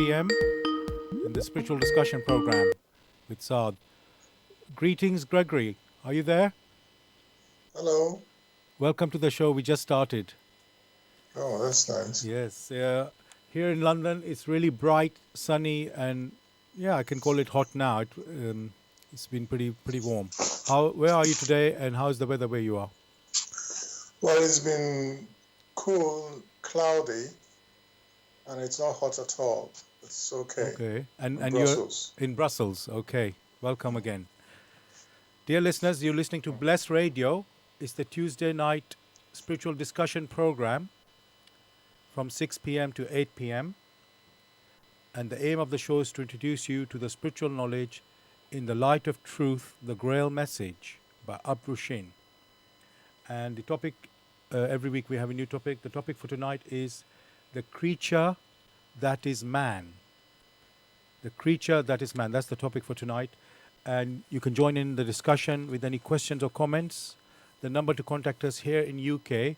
p.m. in the spiritual discussion program with Saad. Greetings, Gregory. Are you there? Hello. Welcome to the show. We just started. Oh, that's nice. Yes, here in London, it's really bright, sunny, and yeah, I can call it hot now. It's been pretty warm. Where are you today, and how is the weather where you are? Well, it's been cool, cloudy, and it's not hot at all. It's okay. Okay, and In and you're Brussels. in Brussels. Okay, welcome again, dear listeners. You're listening to Bless Radio. It's the Tuesday night spiritual discussion program from 6 p.m. to 8 p.m. And the aim of the show is to introduce you to the spiritual knowledge in the light of truth, the Grail message by Abrushin. And the topic, every week we have a new topic. The topic for tonight is the creature that is man. The creature that is man. That's the topic for tonight. And you can join in the discussion with any questions or comments. The number to contact us here in UK,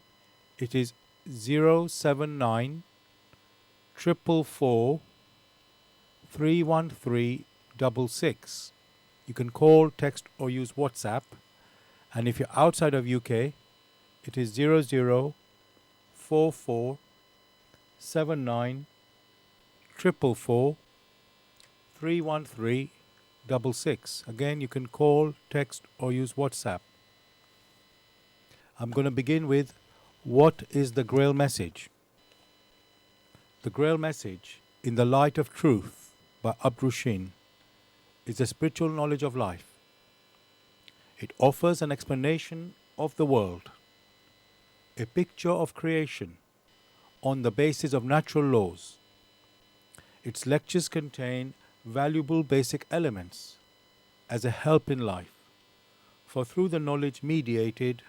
it is 079 444 31366. You can call, text, or use WhatsApp. And if you're outside of UK, it is 0044 79 444 31366. Again, you can call, text, or use WhatsApp. I'm going to begin with what is the Grail message? The Grail message, in the light of truth, by Abrushin, is a spiritual knowledge of life. It offers an explanation of the world, a picture of creation on the basis of natural laws. Its lectures contain valuable basic elements as a help in life, for through the knowledge mediated,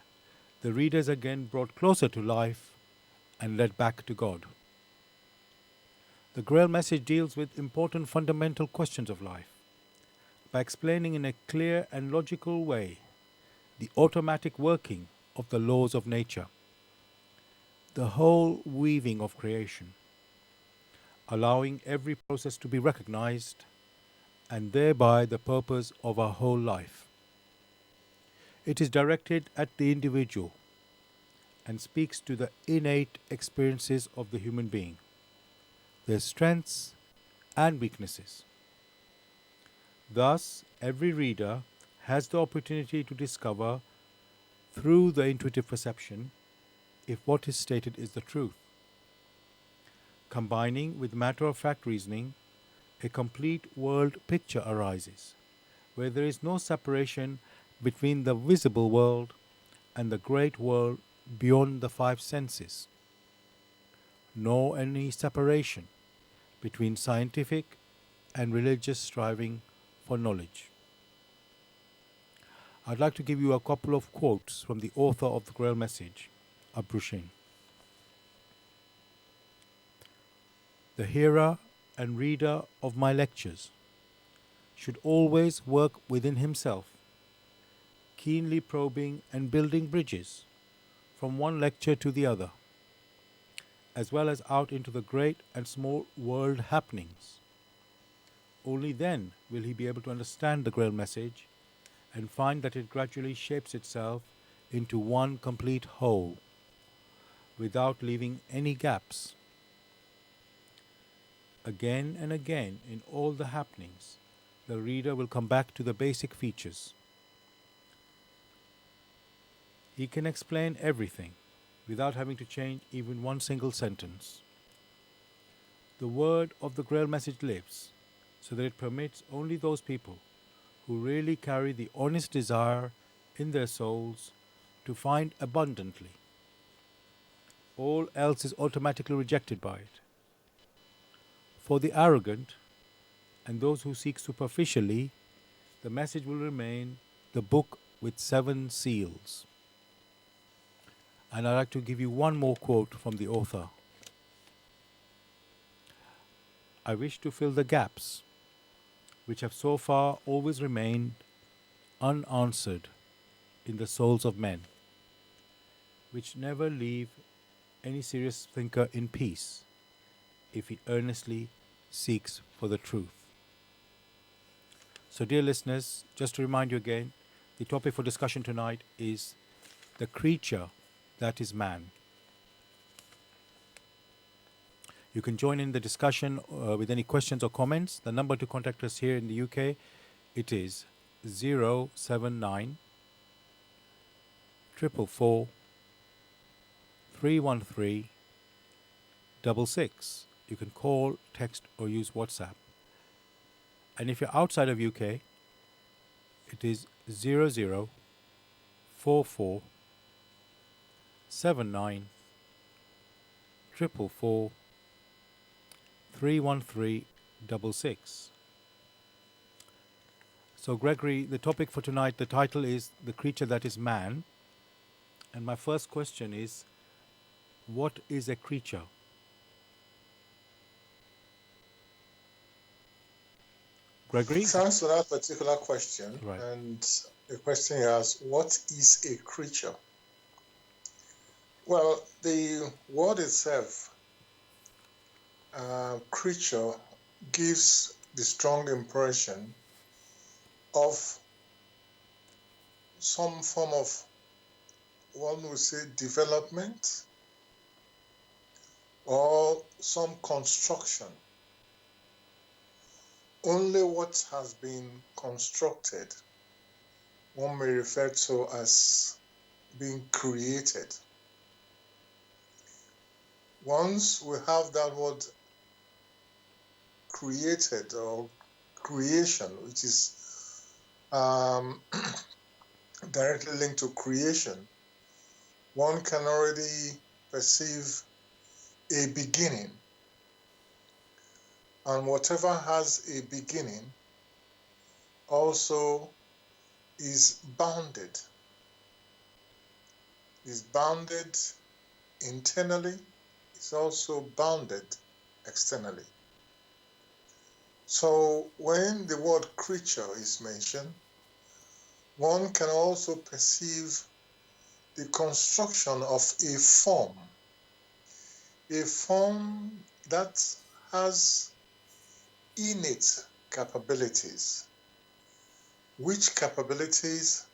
the reader is again brought closer to life and led back to God. The Grail message deals with important fundamental questions of life by explaining in a clear and logical way the automatic working of the laws of nature, the whole weaving of creation, allowing every process to be recognized, and thereby the purpose of our whole life. It is directed at the individual and speaks to the innate experiences of the human being, their strengths and weaknesses. Thus, every reader has the opportunity to discover through the intuitive perception if what is stated is the truth. Combining with matter-of-fact reasoning, a complete world picture arises, where there is no separation between the visible world and the great world beyond the five senses, nor any separation between scientific and religious striving for knowledge. I'd like to give you a couple of quotes from the author of the Grail message, Abrushin. The hearer and reader of my lectures should always work within himself, keenly probing and building bridges from one lecture to the other, as well as out into the great and small world happenings. Only then will he be able to understand the Grail message and find that it gradually shapes itself into one complete whole, without leaving any gaps. Again and again in all the happenings, the reader will come back to the basic features. He can explain everything without having to change even one single sentence. The word of the Grail message lives, so that it permits only those people who really carry the honest desire in their souls to find abundantly. All else is automatically rejected by it. For the arrogant and those who seek superficially, the message will remain the book with 7 seals. And I'd like to give you one more quote from the author. I wish to fill the gaps which have so far always remained unanswered in the souls of men, which never leave any serious thinker in peace if he earnestly seeks for the truth. So, dear listeners, just to remind you again, the topic for discussion tonight is the creature that is man. You can join in the discussion with any questions or comments. The number to contact us here in the UK, it is 079 444 313 66. You can call, text, or use WhatsApp. And if you're outside of UK, it is 0044 79 444 313 66. So, Gregory, the topic for tonight, the title is The Creature That Is Man. And my first question is, what is a creature? Gregory? Thanks for that particular question. Right. And the question is, what is a creature? Well, the word itself, creature, gives the strong impression of some form of, one would say, development or some construction. Only what has been constructed, one may refer to as being created. Once we have that word created or creation, which is directly linked to creation, one can already perceive a beginning. And whatever has a beginning also is bounded. Is bounded internally, is also bounded externally. So when the word creature is mentioned, one can also perceive the construction of a form that has innate capabilities. Which capabilities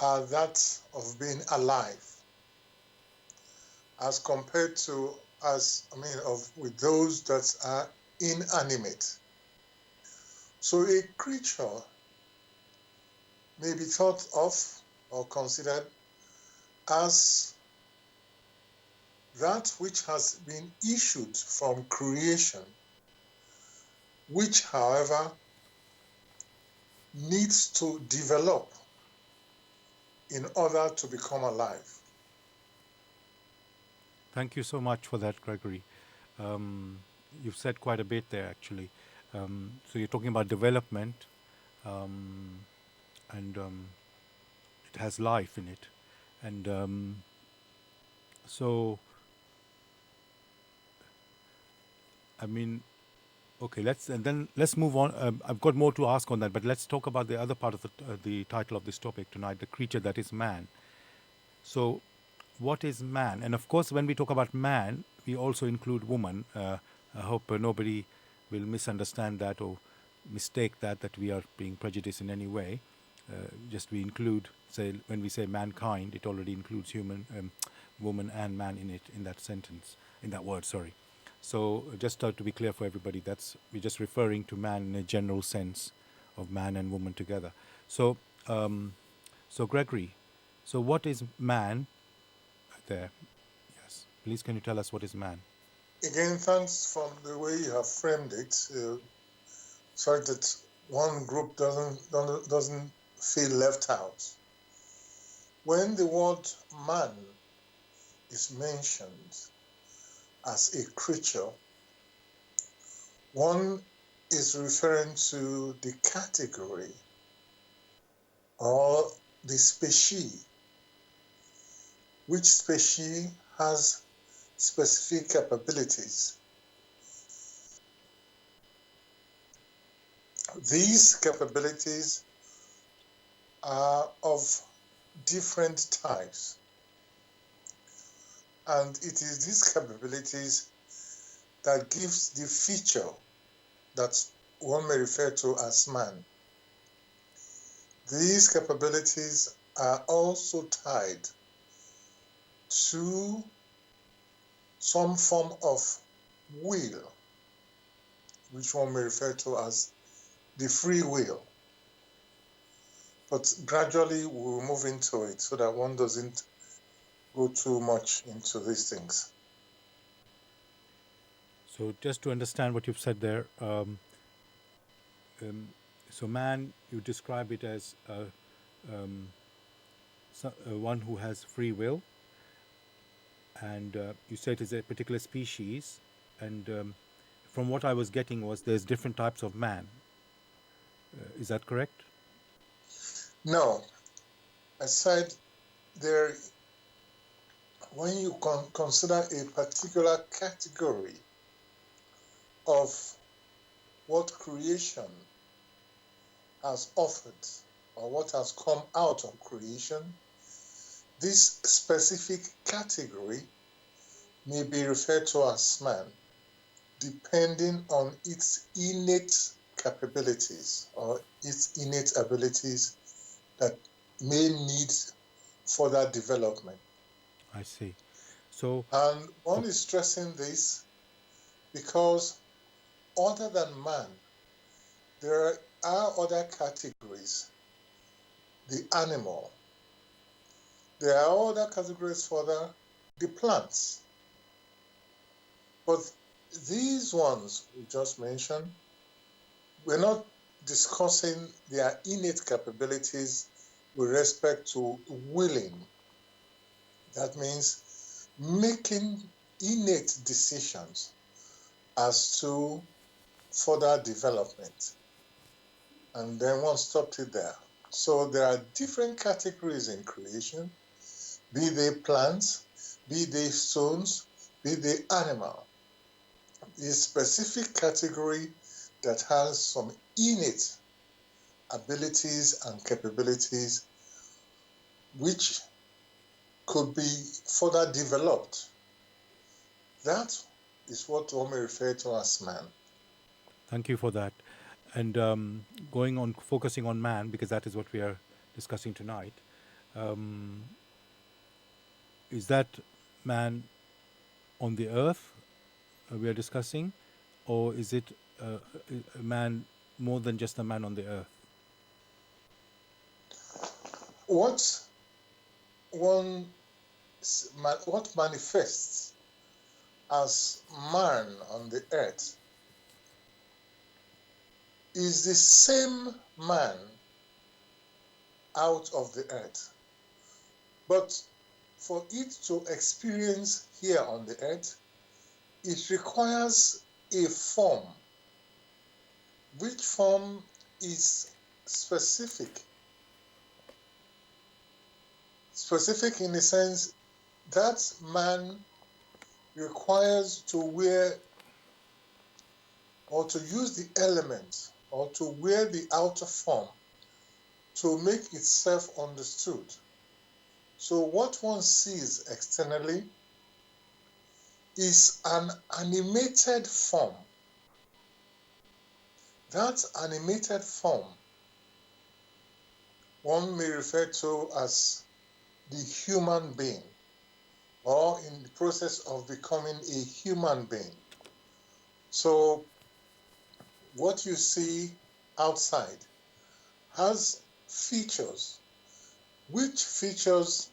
are that of being alive, as compared to with those that are inanimate. So a creature may be thought of or considered as that which has been issued from creation, which, however, needs to develop in order to become alive. Thank you so much for that, Gregory. You've said quite a bit there, actually. So you're talking about development, and it has life in it. And so, I mean, okay, let's move on. I've got more to ask on that, but let's talk about the other part of the title of this topic tonight, the creature that is man. So, what is man? And of course, when we talk about man, we also include woman. I hope nobody will misunderstand that or mistake that we are being prejudiced in any way. Just we include, say, when we say mankind, it already includes human, woman, and man in it, in that sentence, in that word. Sorry. So just to be clear for everybody, we're just referring to man in a general sense of man and woman together. So, so Gregory, so what is man? There, yes. Please, can you tell us what is man? Again, thanks for the way you have framed it. Sorry that one group doesn't feel left out. When the word man is mentioned as a creature, one is referring to the category or the species. Which species has specific capabilities? These capabilities are of different types, and it is these capabilities that gives the feature that one may refer to as man. These capabilities are also tied to some form of will, which one may refer to as the free will. But gradually we'll move into it so that one doesn't go too much into these things. So, just to understand what you've said there, so man, you describe it as one who has free will, and you said it's a particular species, and from what I was getting was there's different types of man. Is that correct? No, I said there, when you consider a particular category of what creation has offered or what has come out of creation, this specific category may be referred to as man, depending on its innate capabilities or its innate abilities that may need further development. I see. So, And one is stressing this because other than man, there are other categories. The animal. There are other categories for the plants. But these ones we just mentioned, we're not discussing their innate capabilities with respect to willing. That means making innate decisions as to further development. And then one stopped it there. So there are different categories in creation, be they plants, be they stones, be they animal. A specific category that has some innate abilities and capabilities which could be further developed. That is what one may refer to as man. thank you for that. And going on, focusing on man, because that is what we are discussing tonight. Is that man on the earth we are discussing, or is it a man more than just a man on the earth? What what manifests as man on the earth is the same man out of the earth. But for it to experience here on the earth, it requires a form, which form is specific. Specific in the sense that man requires to wear or to use the element or to wear the outer form to make itself understood. So what one sees externally is an animated form. That animated form one may refer to as the human being, or in the process of becoming a human being. So what you see outside has features. Which features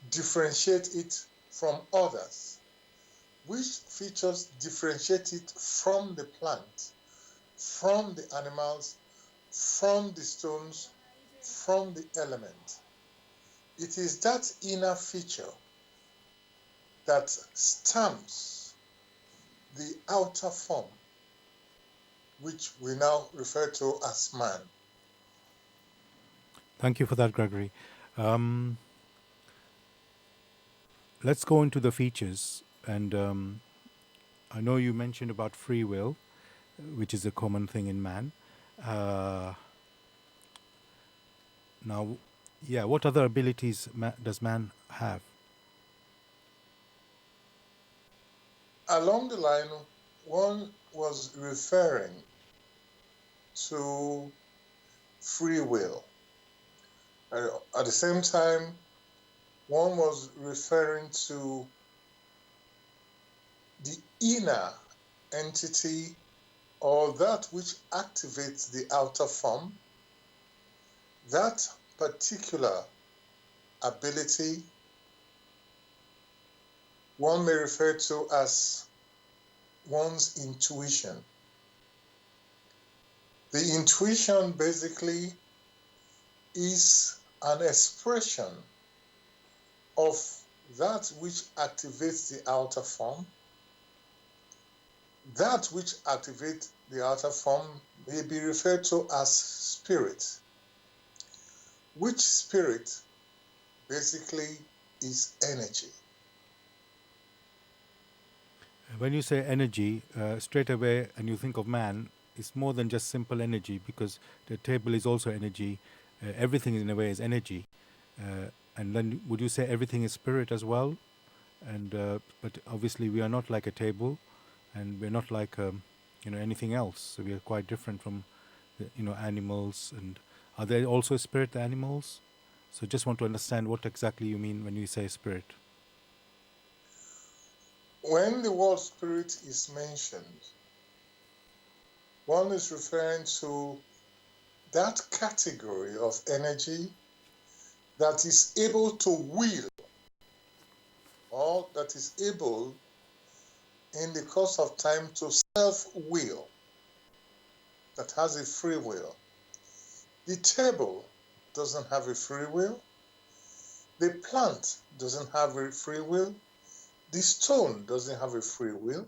differentiate it from others? Which features differentiate it from the plant, from the animals, from the stones, from the element? It is that inner feature that stamps the outer form, which we now refer to as man. Thank you for that, Gregory. Let's go into the features. And I know you mentioned about free will, which is a common thing in man. Now, yeah, what other abilities does man have? Along the line, one was referring to free will. At the same time, one was referring to the inner entity or that which activates the outer form, that particular ability one may refer to as one's intuition. The intuition basically is an expression of that which activates the outer form. That which activates the outer form may be referred to as spirit, which spirit basically is energy. When you say energy, straight away, and you think of man, it's more than just simple energy, because the table is also energy. Everything in a way is energy. And then would you say everything is spirit as well? And but obviously we are not like a table, and we're not like anything else. So we are quite different from animals. And are there also spirit animals? So just want to understand what exactly you mean when you say spirit. When the word spirit is mentioned, one is referring to that category of energy that is able to will, or that is able in the course of time to self-will, that has a free will. The table doesn't have a free will. The plant doesn't have a free will. The stone doesn't have a free will.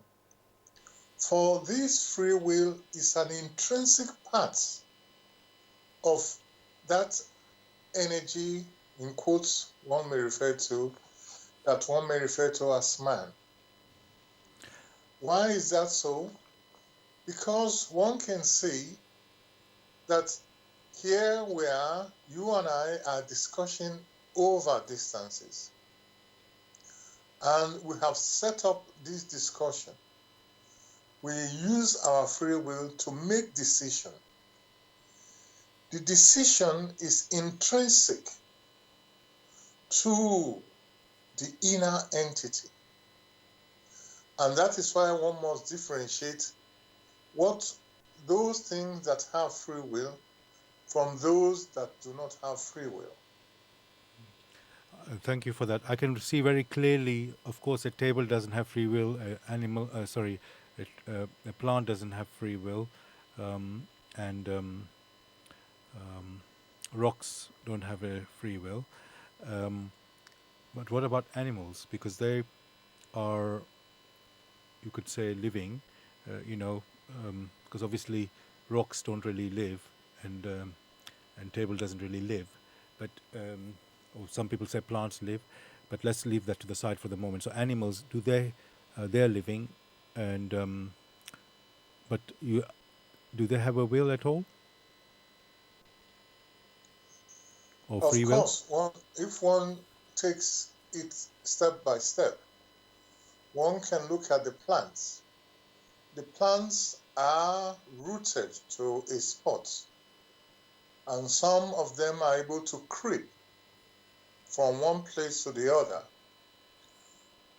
For this free will is an intrinsic part of that energy, in quotes, one may refer to as man. Why is that so? Because one can see that here we are, you and I are discussing over distances. And we have set up this discussion. We use our free will to make decision. The decision is intrinsic to the inner entity. And that is why one must differentiate what those things that have free will from those that do not have free will. Thank you for that. I can see very clearly, of course, a table doesn't have free will, a plant doesn't have free will, and rocks don't have a free will. But what about animals? Because they are, you could say, living, because obviously rocks don't really live, and table doesn't really live. But or some people say plants live, but let's leave that to the side for the moment. So animals, they're living, and but do they have a will at all, or free will? Of course, if one takes it step by step, one can look at the plants. The plants are rooted to a spot, and some of them are able to creep from one place to the other.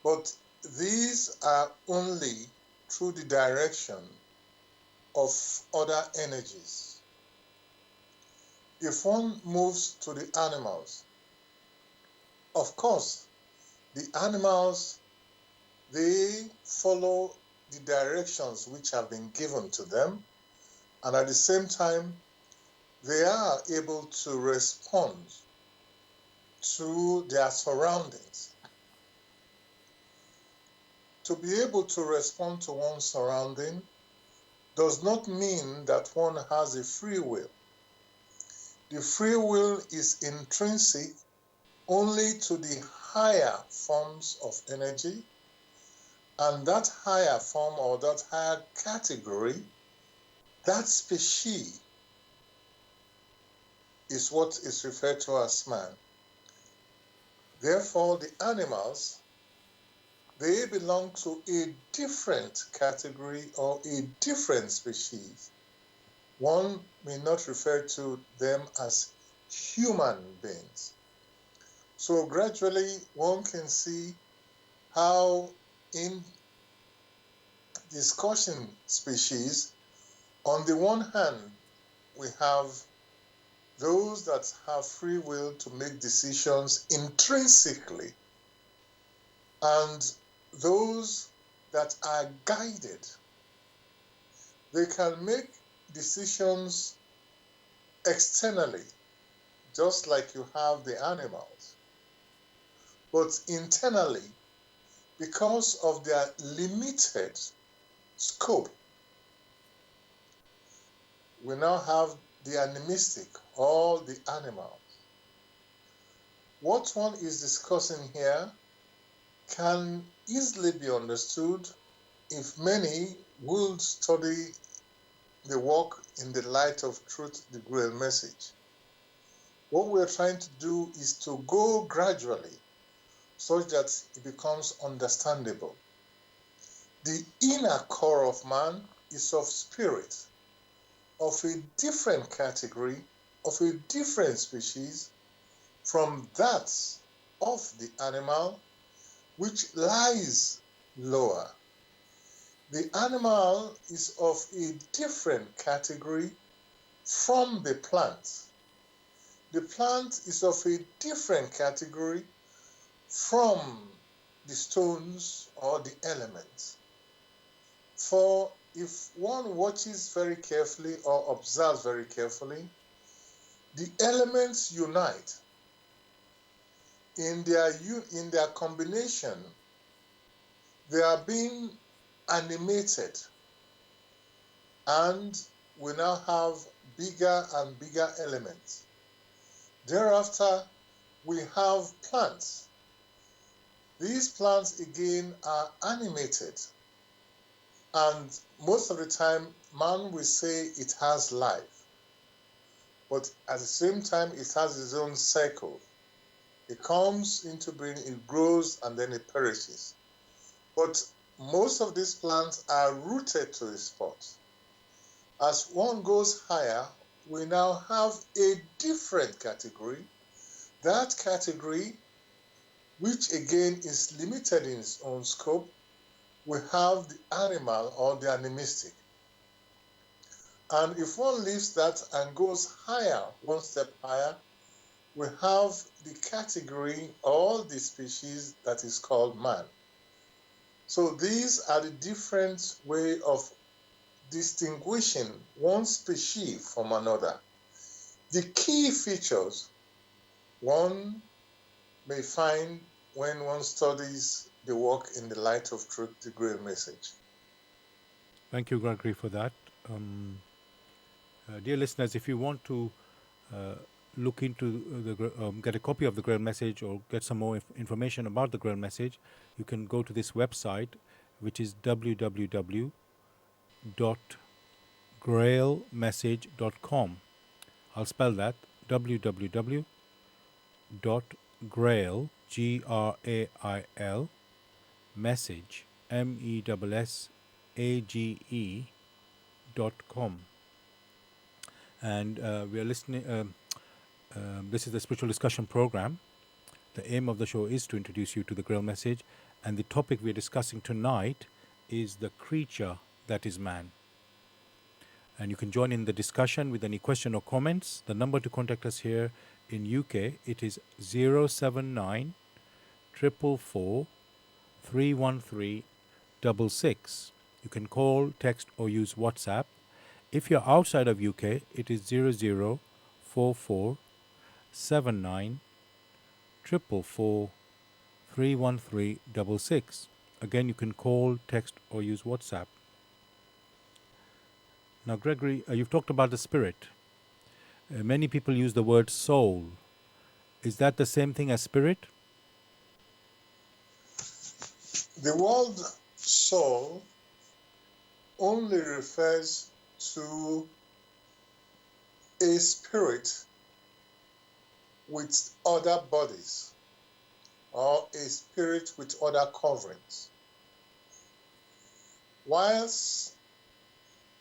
But these are only through the direction of other energies. If one moves to the animals, of course, the animals, they follow the directions which have been given to them, and at the same time, they are able to respond to their surroundings. To be able to respond to one's surrounding does not mean that one has a free will. The free will is intrinsic only to the higher forms of energy, and that higher form or that higher category, that species, is what is referred to as man. Therefore, the animals They belong to a different category or a different species. One may not refer to them as human beings. So gradually one can see how in discussion species, on the one hand, we have those that have free will to make decisions intrinsically, and those that are guided. They can make decisions externally, just like you have the animals, but internally, because of their limited scope, we now have the animistic, or the animals. What one is discussing here can easily be understood if many would study the work in the light of truth, the grail message. What we're trying to do is to go gradually such that it becomes understandable. The inner core of man is of spirit, of a different category, of a different species from that of the animal, which lies lower. The animal is of a different category from the plant. The plant is of a different category from the stones or the elements. For if one watches very carefully or observes very carefully, the elements unite in their combination. They are being animated, and we now have bigger and bigger elements. Thereafter, we have plants. These plants again are animated, and most of the time man will say it has life, but at the same time it has its own cycle. It comes into being, it grows, and then it perishes. But most of these plants are rooted to a spot. As one goes higher, we now have a different category. That category, which again is limited in its own scope, we have the animal or the animistic. And if one leaves that and goes higher, one step higher, we have the category or the species that is called man. So these are the different way of distinguishing one species from another. The key features one may find when one studies the work in the light of truth, the grail message. Thank you, Gregory, for that. Dear listeners, if you want to look into get a copy of the Grail message or get some more information about the Grail message, you can go to this website, which is www.grailmessage.com. I'll spell that: www.grail, GRAIL, message, MESSAGE.com. And we are listening. This is the spiritual discussion program. The aim of the show is to introduce you to the Grail message, and the topic we are discussing tonight is the creature that is man. And you can join in the discussion with any question or comments. The number to contact us here in UK, it is 079 444 313 66. You can call, text, or use WhatsApp. If you're outside of UK, it is 0044 79 444 313 66. Again, you can call, text, or use WhatsApp. Now, Gregory, you've talked about the spirit. Many people use the word soul. Is that the same thing as spirit? The word soul only refers to a spirit with other bodies. or a spirit with other coverings. Whilst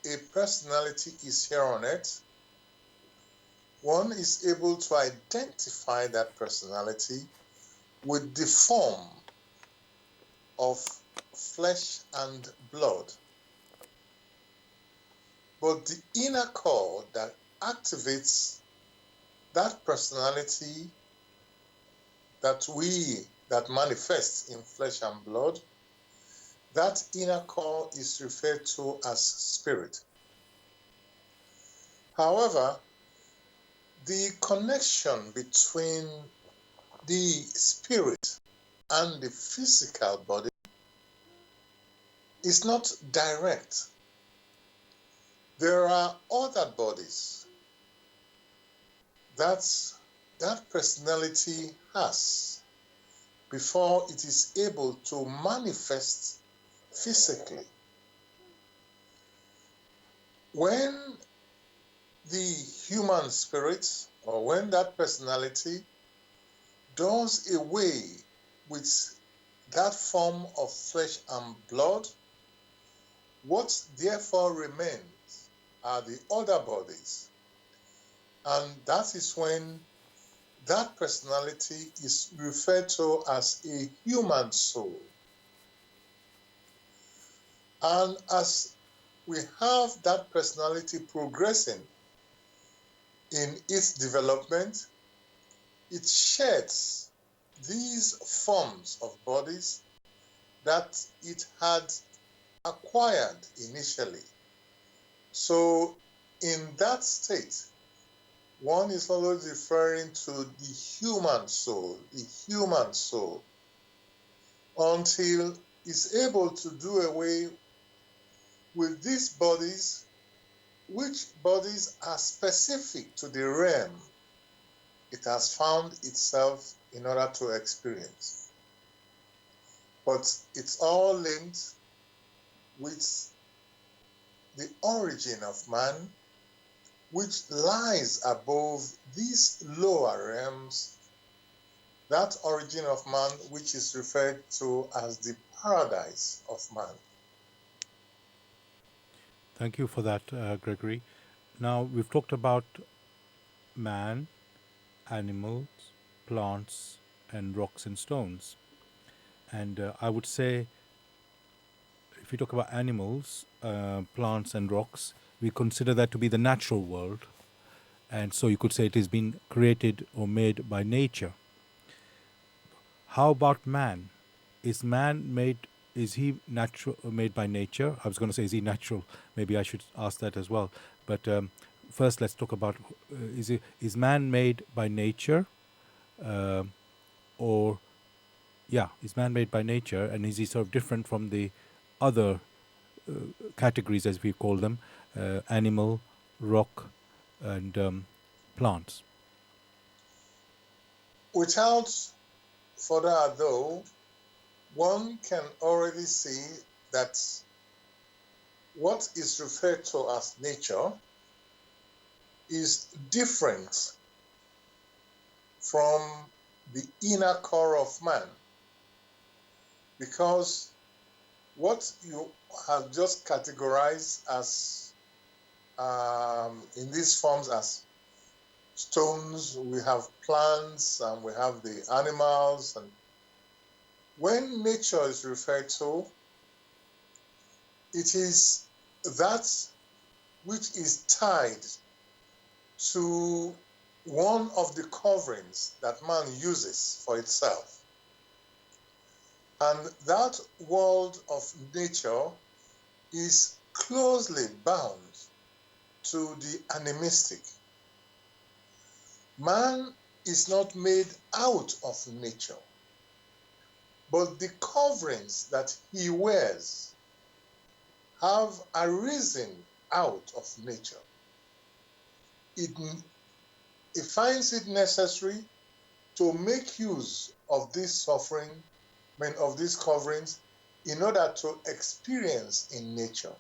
a personality is here on earth, one is able to identify that personality with the form of flesh and blood. But the inner core that activates that personality that manifests in flesh and blood, that inner core is referred to as spirit. However, the connection between the spirit and the physical body is not direct. There are other bodies that personality has before it is able to manifest physically. When the human spirit, or when that personality does away with that form of flesh and blood, what therefore remains are the other bodies. And that is when that personality is referred to as a human soul. And as we have that personality progressing in its development, it sheds these forms of bodies that it had acquired initially. So in that state, one is always referring to the human soul, until it's able to do away with these bodies, which bodies are specific to the realm it has found itself in order to experience. But it's all linked with the origin of man, which lies above these lower realms, that origin of man which is referred to as the paradise of man. Thank you for that, Gregory. Now, we've talked about man, animals, plants, and rocks and stones. And I would say, if we talk about animals, plants, and rocks, we consider that to be the natural world. And so you could say it has been created or made by nature. How about man? Is man made? Is he natural, made by nature? I was going to say, is he natural? Maybe I should ask that as well. But first, let's talk about is man made by nature, or is man made by nature, and is he sort of different from the other categories, as we call them, animal, rock, and plants? Without further ado, one can already see that what is referred to as nature is different from the inner core of man, because what you have just categorized as in these forms as stones, we have plants, and we have the animals. And when nature is referred to, it is that which is tied to one of the coverings that man uses for itself. And that world of nature is closely bound to the animistic. Man is not made out of nature, but the coverings that he wears have arisen out of nature. It finds it necessary to make use of this suffering, of these coverings, in order to experience in nature.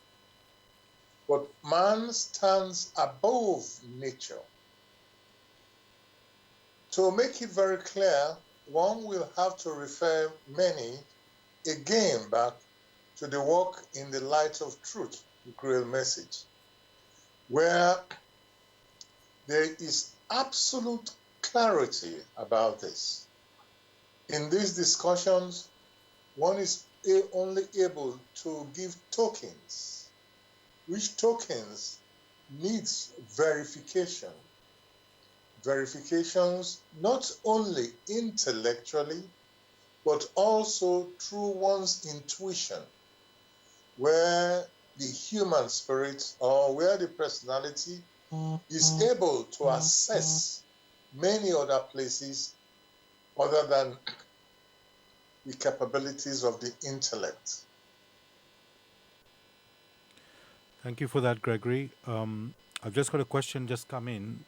But man stands above nature. To make it very clear, one will have to refer many again back to the Walk in the Light of Truth, the grail message, where there is absolute clarity about this. In these discussions, one is only able to give tokens, which tokens needs verification. Verifications not only intellectually, but also through one's intuition, where the human spirit or where the personality is able to assess many other places other than the capabilities of the intellect. Thank you for that, Gregory. I've just got a question just come in.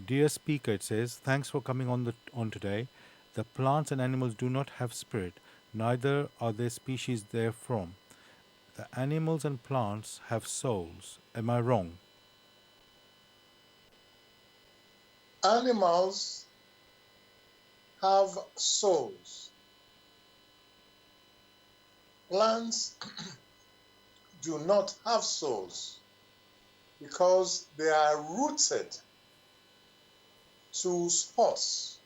Dear speaker, it says, thanks for coming on today. The plants and animals do not have spirit, neither are there species therefrom. The animals and plants have souls. Am I wrong? Animals have souls. Plants do not have souls because they are rooted to spots,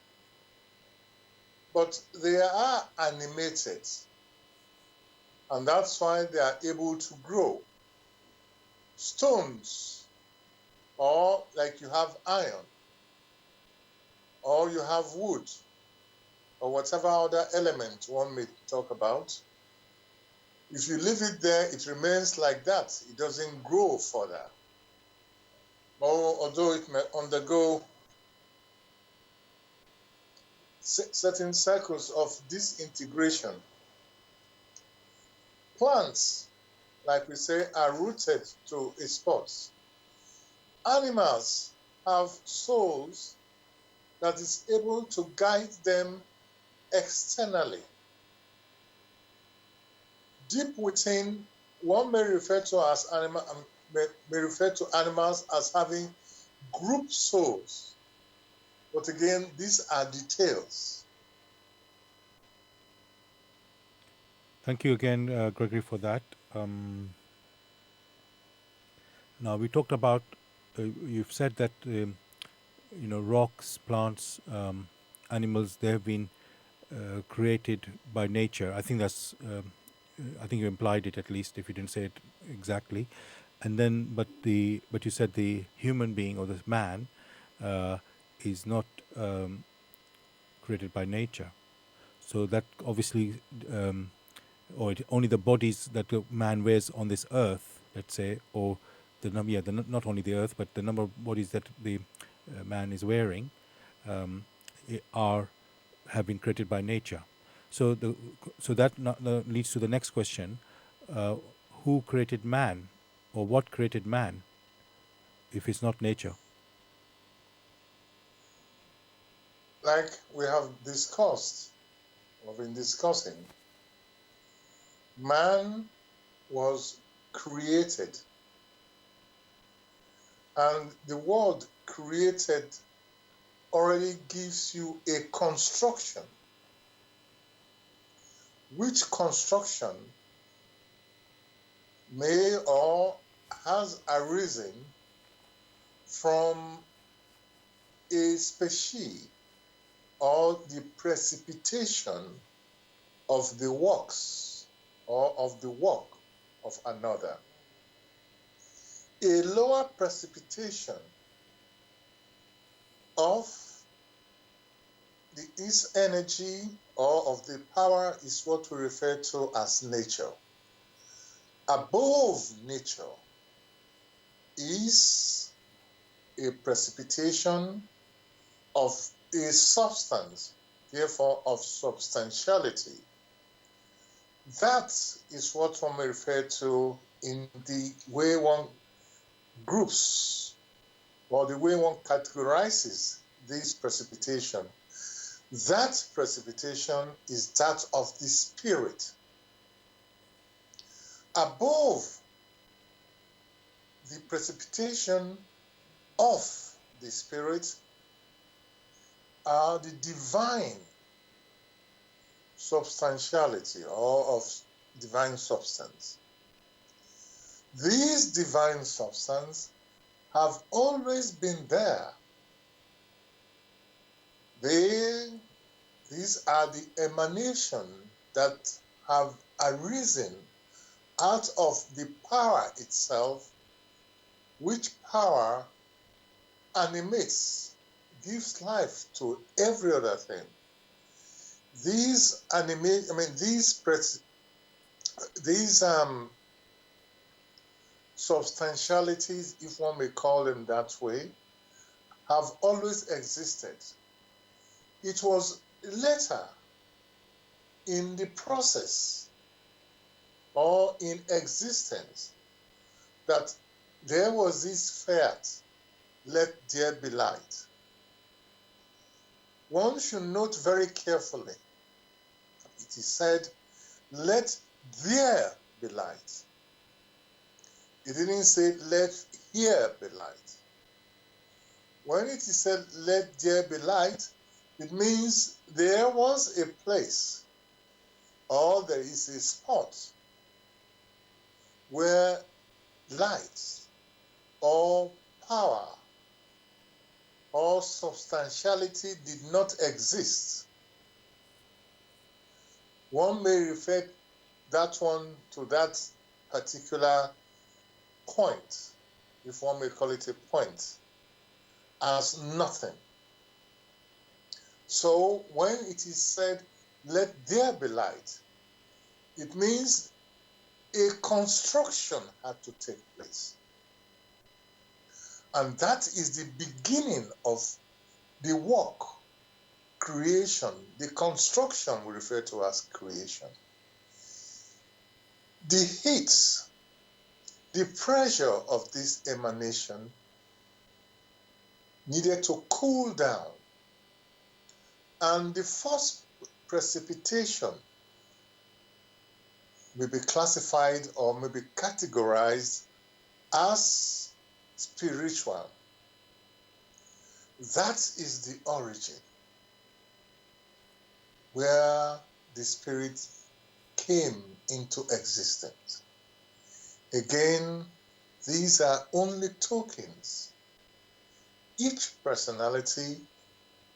but they are animated, and that's why they are able to grow. Stones, or like you have iron, or you have wood, or whatever other element one may talk about, if you leave it there, it remains like that. It doesn't grow further. Although it may undergo certain cycles of disintegration. Plants, like we say, are rooted to a spot. Animals have souls that is able to guide them externally. Deep within, one may refer to animals as having group souls. But again, these are details. Thank you again, Gregory, for that. Now we talked about. You've said that rocks, plants, animals. They have been created by nature. I think that's. I think you implied it at least, if you didn't say it exactly. And then, but you said the human being or the man is not created by nature. So that obviously, only the bodies that the man wears on this earth, let's say, or not only the earth, but the number of bodies that the man is wearing, have been created by nature. So that leads to the next question: who created man, or what created man, if it's not nature? Like we have discussed, or been discussing, man was created. And the word created already gives you a construction. Which construction may or has arisen from a species or the precipitation of the works or of the work of another. A lower precipitation of this energy or of the power is what we refer to as nature. Above nature is a precipitation of a substance, therefore of substantiality. That is what one may refer to in the way one groups or the way one categorizes this precipitation. That precipitation is that of the spirit. Above the precipitation of the spirit are the divine substantiality or of divine substance. These divine substance have always been there. These are the emanation that have arisen out of the power itself, which power animates, gives life to every other thing. These substantialities, if one may call them that way, have always existed. It was later in the process or in existence that there was this fiat, let there be light. One should note very carefully, it is said, let there be light. It didn't say, let here be light. When it is said, let there be light, it means there was a place or there is a spot where light or power or substantiality did not exist. One may refer that one to that particular point, if one may call it a point, as nothing. So when it is said, let there be light, it means a construction had to take place. And that is the beginning of the work, creation, the construction we refer to as creation. The heat, the pressure of this emanation needed to cool down, and the first precipitation may be classified or may be categorized as spiritual. That is the origin where the spirit came into existence. Again, these are only tokens. Each personality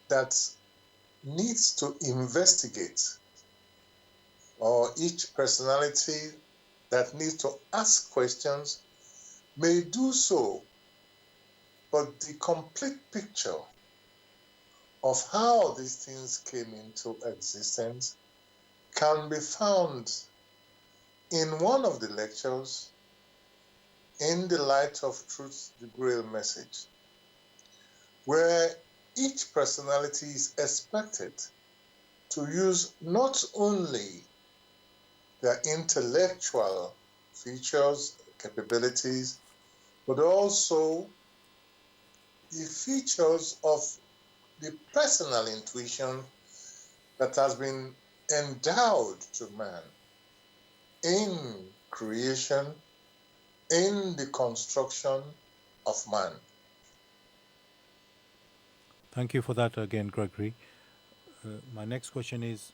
that needs to investigate, or each personality that needs to ask questions, may do so, but the complete picture of how these things came into existence can be found in one of the lectures, In the Light of Truth, the Grail Message, where each personality is expected to use not only their intellectual features, capabilities, but also the features of the personal intuition that has been endowed to man in creation, in the construction of man. Thank you for that again, Gregory. My next question is,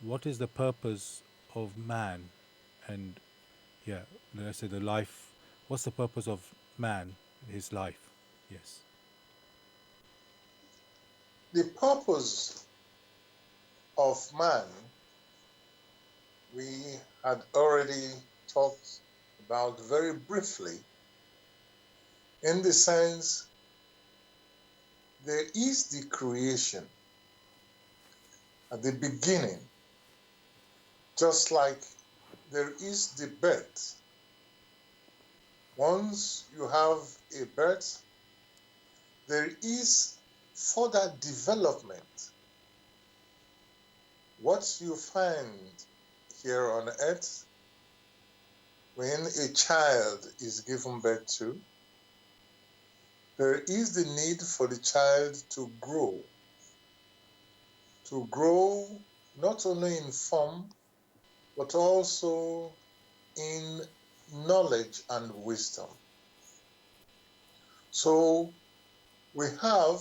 what is the purpose of man? And yeah, let's say the life. What's the purpose of man, his life? Yes. The purpose of man, we had already talked about very briefly, in the sense there is the creation at the beginning, just like there is the birth. Once you have a birth, there is further development. What you find here on earth, when a child is given birth to, there is the need for the child to grow not only in form, but also in knowledge and wisdom. So we have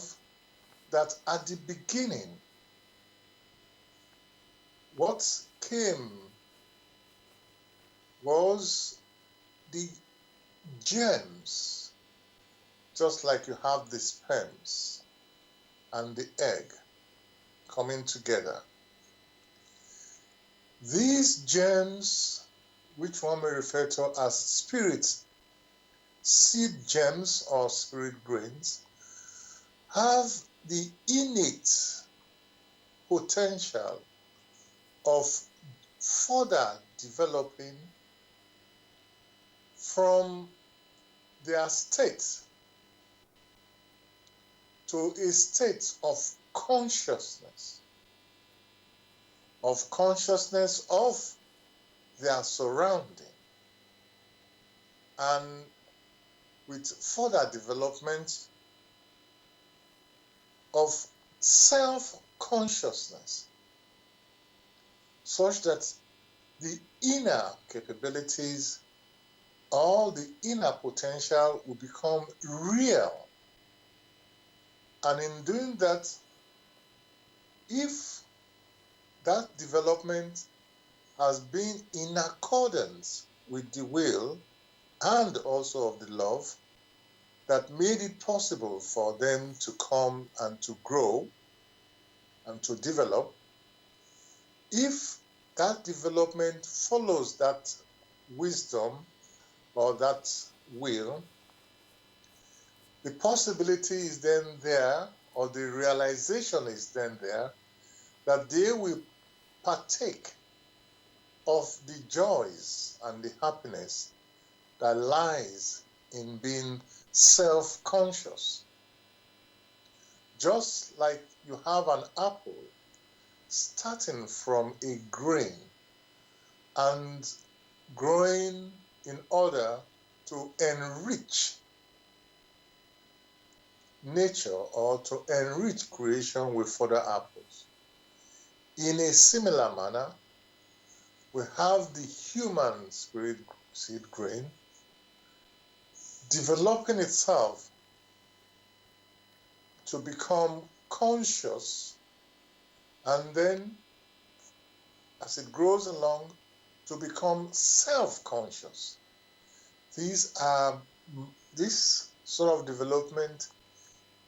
that at the beginning, what came was the germs, just like you have the sperms and the egg coming together. These germs, which one may refer to as spirit seed germs or spirit grains, have the innate potential of further developing from their state to a state of consciousness of their surrounding, and with further development of self-consciousness, such that the inner capabilities or the inner potential will become real. And in doing that, if that development has been in accordance with the will and also of the love that made it possible for them to come and to grow and to develop, if that development follows that wisdom or that will, the possibility is then there, or the realization is then there, that they will partake of the joys and the happiness that lies in being self-conscious. Just like you have an apple starting from a grain and growing in order to enrich nature or to enrich creation with further apples. In a similar manner, we have the human spirit seed grain developing itself to become conscious, and then as it grows along to become self-conscious. This sort of development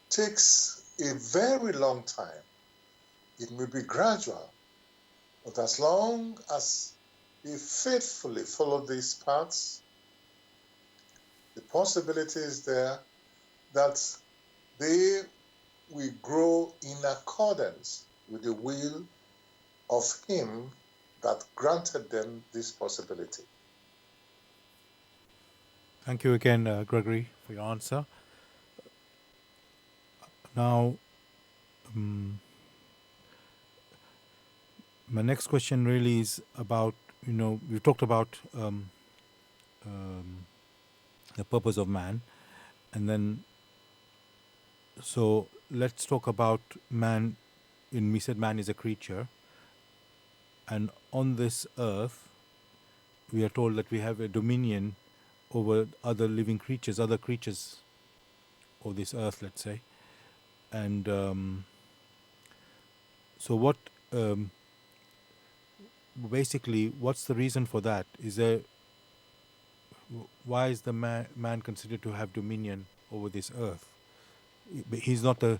takes a very long time. It may be gradual, but as long as they faithfully follow these paths, the possibility is there that they will grow in accordance with the will of Him that granted them this possibility. Thank you again, Gregory, for your answer. Now, my next question really is about, we've talked about the purpose of man, and then, so let's talk about man. We said man is a creature, and on this earth, we are told that we have a dominion over other living creatures, other creatures of this earth, let's say. And so what, basically, what's the reason for that? Why is the man considered to have dominion over this earth? He's not the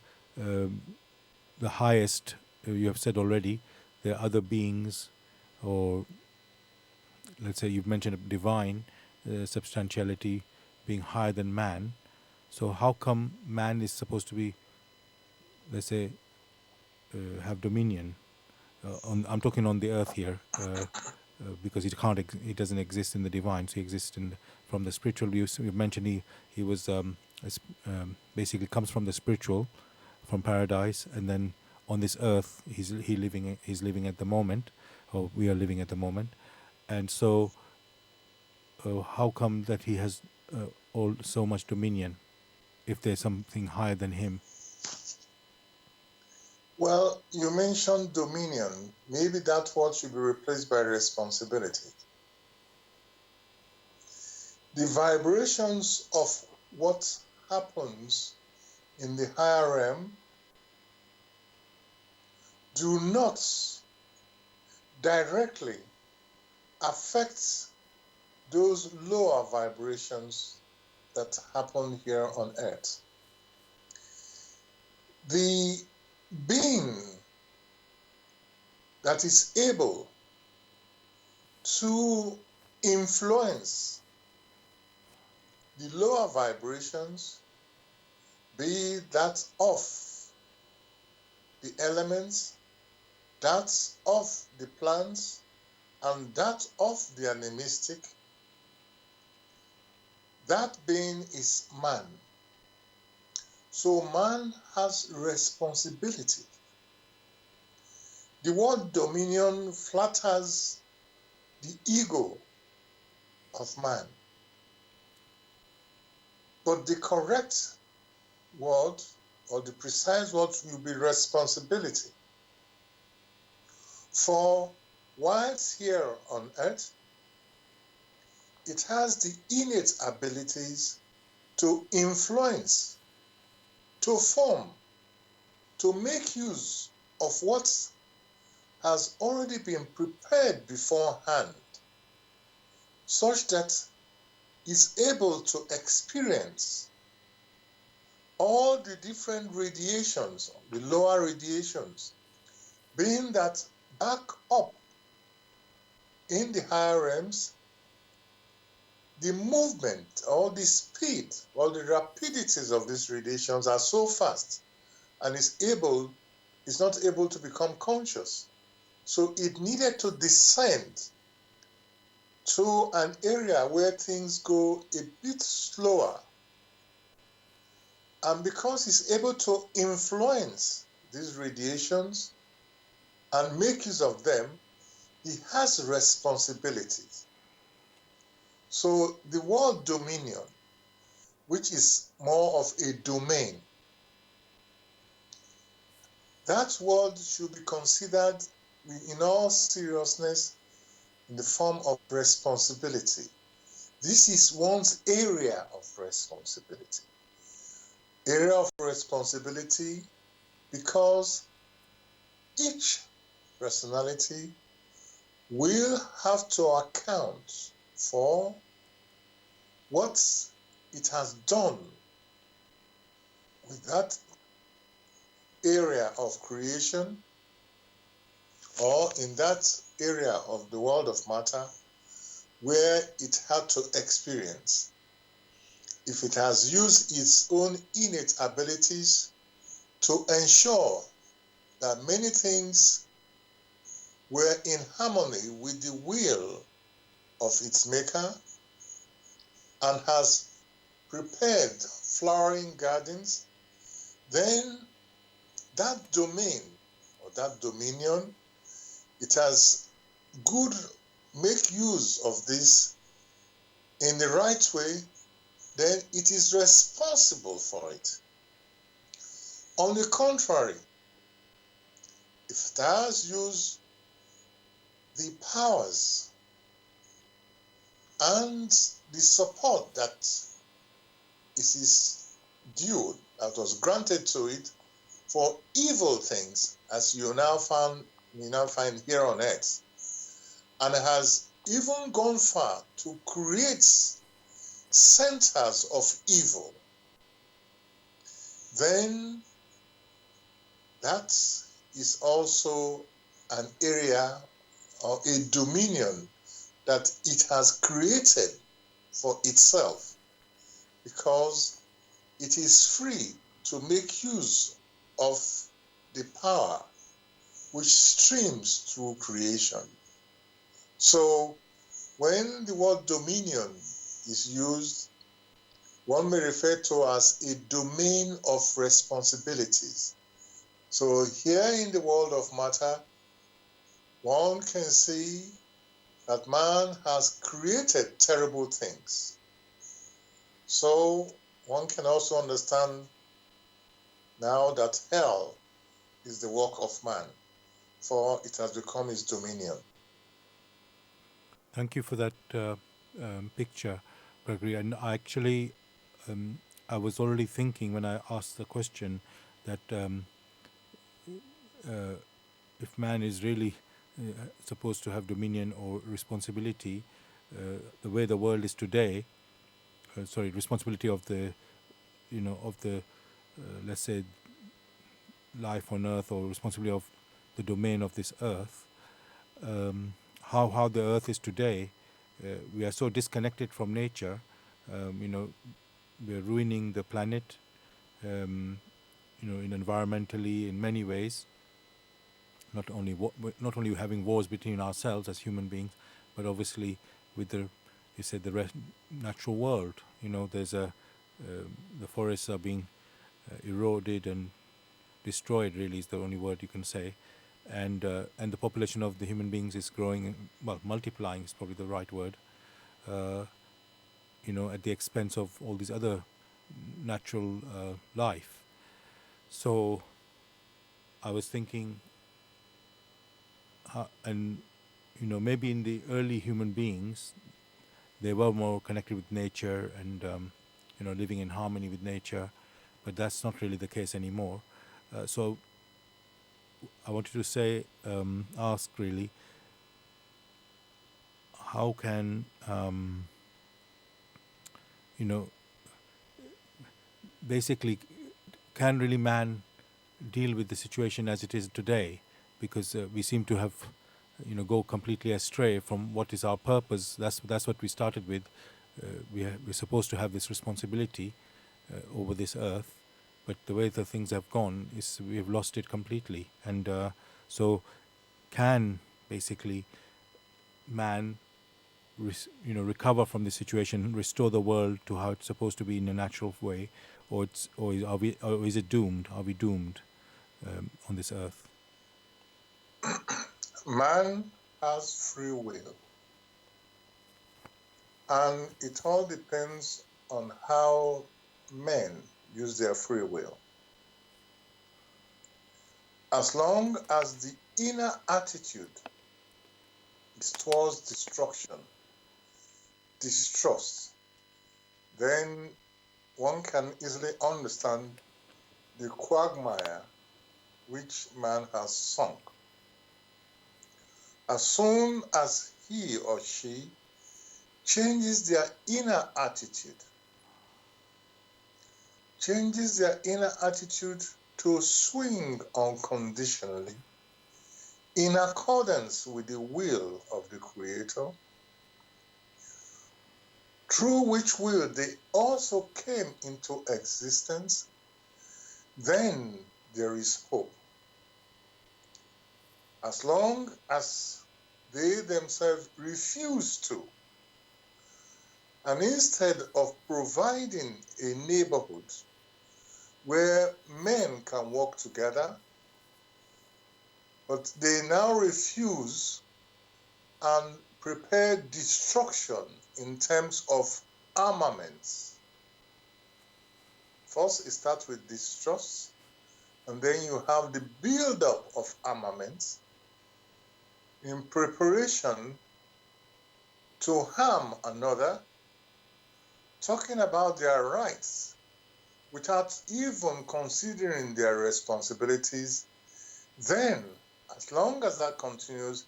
highest, you have said already. There are other beings, or let's say you've mentioned divine substantiality being higher than man. So how come man is supposed to be, let's say, have dominion? I'm talking on the earth here, because it doesn't exist in the divine. So he exists from the spiritual. You mentioned he was basically comes from the spiritual, from paradise, and then on this earth he's living at the moment, or we are living at the moment. And so how come that he has so much dominion if there's something higher than him? Well, you mentioned dominion. Maybe that word should be replaced by responsibility. The vibrations of what happens in the higher realm do not directly affect those lower vibrations that happen here on earth. The being that is able to influence the lower vibrations, be that of the elements, that of the plants, and that of the animistic, that being is man. So man has responsibility. The word dominion flatters the ego of man. But the correct word, or the precise word, will be responsibility. For whilst here on earth, it has the innate abilities to influence, to form, to make use of what has already been prepared beforehand, such that is able to experience all the different radiations, the lower radiations, being that back up in the higher realms, the movement or the speed or the rapidities of these radiations are so fast and is not able to become conscious. So it needed to descend to an area where things go a bit slower. And because it's able to influence these radiations and make use of them, he has responsibilities. So the word dominion, which is more of a domain, that word should be considered in all seriousness in the form of responsibility. This is one's area of responsibility. Area of responsibility because each personality will have to account for what it has done with that area of creation, or in that area of the world of matter where it had to experience. If it has used its own innate abilities to ensure that many things were in harmony with the will of its maker, and has prepared flowering gardens, then that domain or that dominion, it has good make use of this in the right way, then it is responsible for it. On the contrary, if it has used the powers and the support that it is due, that was granted to it for evil things, as you now find here on earth, and has even gone far to create centers of evil, then that is also an area or a dominion that it has created for itself, because it is free to make use of the power which streams through creation. So when the word dominion is used, one may refer to as a domain of responsibilities. So here in the world of matter, one can see that man has created terrible things. So one can also understand now that hell is the work of man, for it has become his dominion. Thank you for that picture, Gregory. And I was already thinking when I asked the question that if man is really supposed to have dominion or responsibility, the way the world is today, responsibility of the, of the, let's say, life on earth, or responsibility of the domain of this earth, how the earth is today, we are so disconnected from nature. We're ruining the planet, um, environmentally in many ways. Not only having wars between ourselves as human beings, but obviously with the natural world. There's the forests are being eroded and destroyed. Really, is the only word you can say, and the population of the human beings is growing. Well, multiplying is probably the right word. Uh, at the expense of all these other natural life. So I was thinking, and maybe in the early human beings, they were more connected with nature and living in harmony with nature, but that's not really the case anymore. So I wanted to say, ask really, how can basically, can really man deal with the situation as it is today? Because we seem to have, go completely astray from what is our purpose. That's what we started with. We're supposed to have this responsibility over this earth, but the way the things have gone is we have lost it completely. And so, can basically man, recover from the situation, restore the world to how it's supposed to be in a natural way, or is it doomed? Are we doomed on this earth? Man has free will, and it all depends on how men use their free will. As long as the inner attitude is towards destruction, distrust, then one can easily understand the quagmire which man has sunk. As soon as he or she changes their inner attitude, to swing unconditionally in accordance with the will of the Creator, through which will they also came into existence, then there is hope. As long as they themselves refuse to, and instead of providing a neighborhood where men can work together, but they now refuse and prepare destruction in terms of armaments. First, it starts with distrust, and then you have the build-up of armaments in preparation to harm another, talking about their rights without even considering their responsibilities. Then, as long as that continues,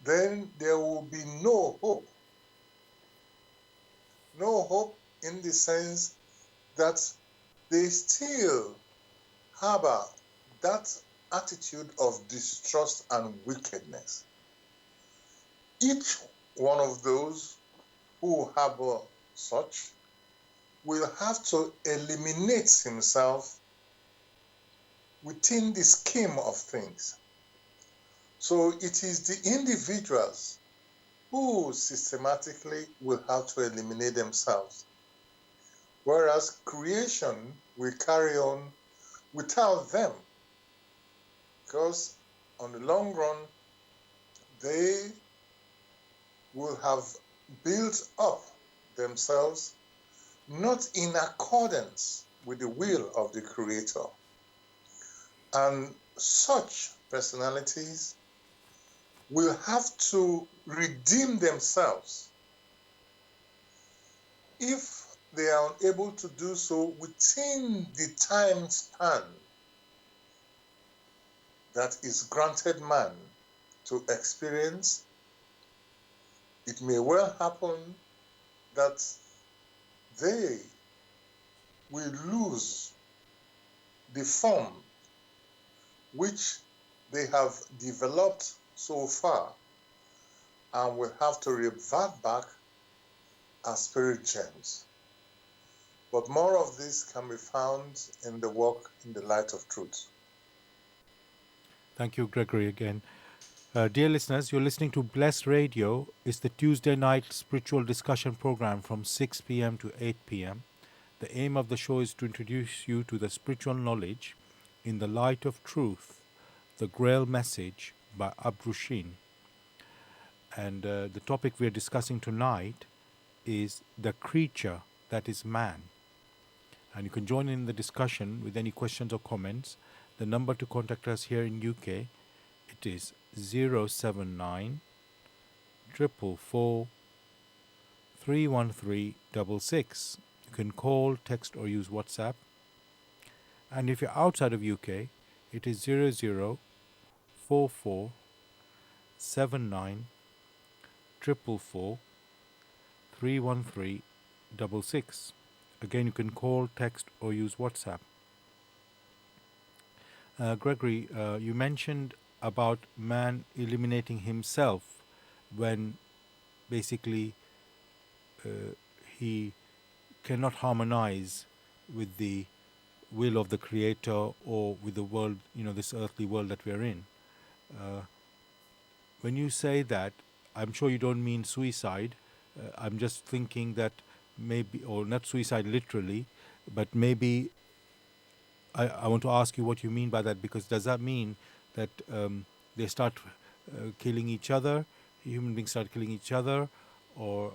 then there will be no hope. No hope in the sense that they still harbor that attitude of distrust and wickedness. Each one of those who harbor such will have to eliminate himself within the scheme of things. So it is the individuals who systematically will have to eliminate themselves, whereas creation will carry on without them, because on the long run, they will have built up themselves not in accordance with the will of the Creator. And such personalities will have to redeem themselves. If they are unable to do so within the time span that is granted man to experience, it may well happen that they will lose the form which they have developed so far and will have to revert back as spirit gems. But more of this can be found in the work In the Light of Truth. Thank you, Gregory, again. Dear listeners, you're listening to Blessed Radio. It's the Tuesday night spiritual discussion program from 6 p.m. to 8 p.m. The aim of the show is to introduce you to the spiritual knowledge in the light of truth, the Grail message by Abrushin. And the topic we're discussing tonight is the creature that is man. And you can join in the discussion with any questions or comments. The number to contact us here in UK, it is 079 444 31366. You can call, text or use WhatsApp. And if you're outside of UK, it is 0044 79 444 31366. Again, you can call, text or use WhatsApp. Gregory, you mentioned about man eliminating himself when basically he cannot harmonize with the will of the creator or with the world, this earthly world that we're in. When you say that, I'm sure you don't mean suicide. I'm just thinking that maybe, or not suicide literally, but maybe I want to ask you what you mean by that, because does that mean that they start killing each other, human beings start killing each other, or,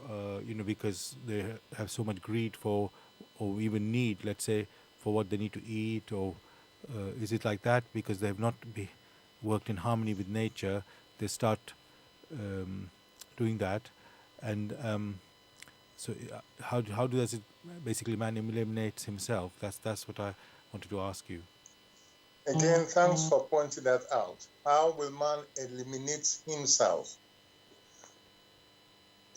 because they have so much greed for, or even need, let's say, for what they need to eat, or is it like that because they have not worked in harmony with nature, they start doing that, and so how does it basically man eliminates himself? That's what I wanted to ask you. Again, thanks for pointing that out. How will man eliminate himself?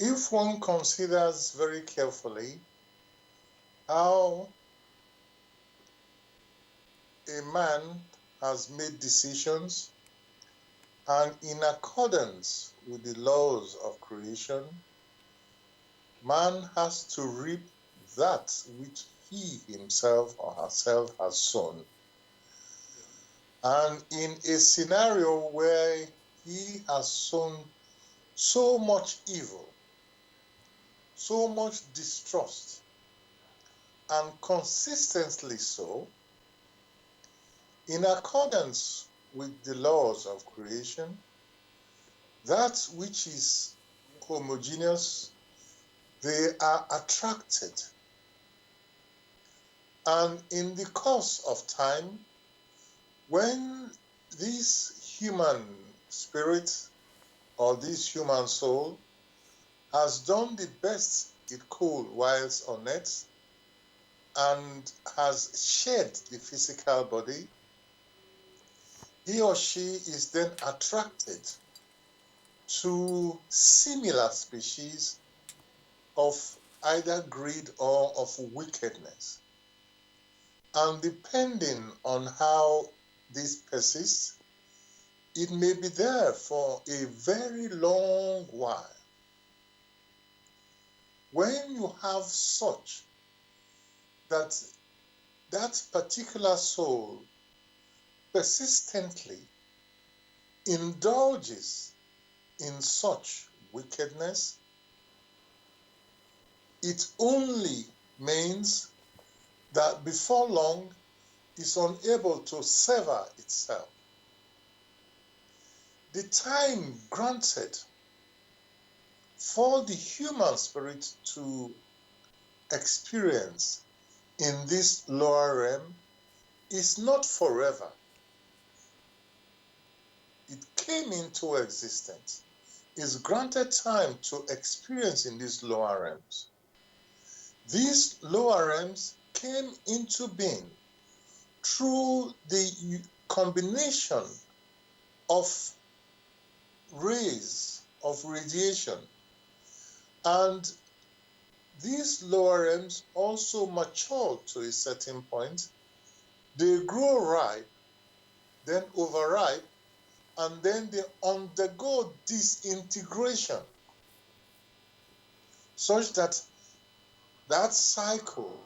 If one considers very carefully how a man has made decisions and in accordance with the laws of creation, man has to reap that which he himself or herself has sown. And in a scenario where he has sown so much evil, so much distrust, and consistently so, in accordance with the laws of creation, that which is homogeneous, they are attracted. And in the course of time, when this human spirit or this human soul has done the best it could whilst on earth and has shed the physical body, he or she is then attracted to similar species of either greed or of wickedness. And depending on how this persists, it may be there for a very long while. When you have such that particular soul persistently indulges in such wickedness, it only means that before long is unable to sever itself. The time granted for the human spirit to experience in this lower realm is not forever. It came into existence. It's granted time to experience in these lower realms. These lower realms came into being through the combination of rays of radiation. And these lower realms also mature to a certain point. They grow ripe, then overripe, and then they undergo disintegration such that that cycle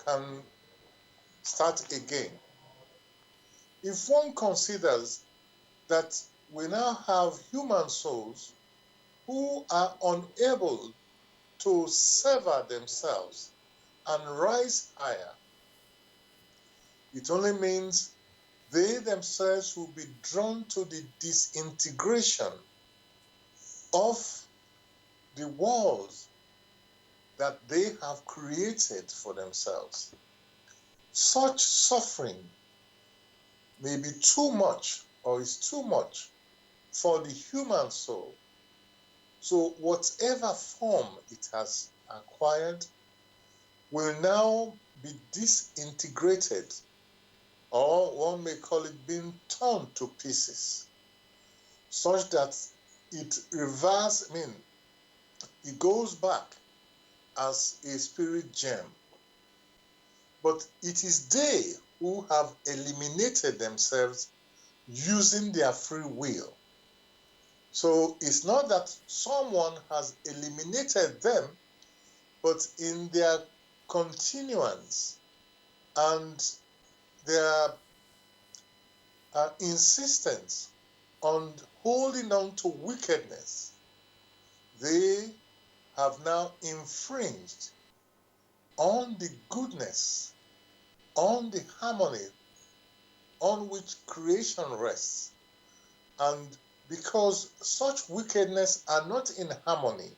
can start again. If one considers that we now have human souls who are unable to sever themselves and rise higher, it only means they themselves will be drawn to the disintegration of the walls that they have created for themselves. Such suffering may be too much or is too much for the human soul. So whatever form it has acquired will now be disintegrated, or one may call it being torn to pieces, such that it it goes back as a spirit gem. But it is they who have eliminated themselves using their free will. So it's not that someone has eliminated them, but in their continuance and their insistence on holding on to wickedness, they have now infringed on the goodness, on the harmony on which creation rests. And because such wickedness are not in harmony,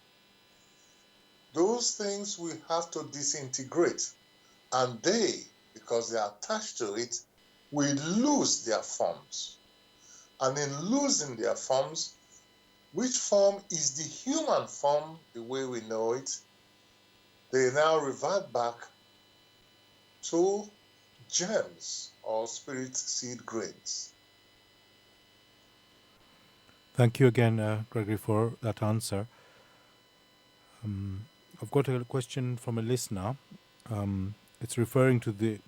those things we have to disintegrate, and they, because they are attached to it, will lose their forms. And in losing their forms, which form is the human form, the way we know it, they now revert back to germs or spirit seed grains. Thank you again, Gregory, for that answer. I've got a question from a listener. It's referring to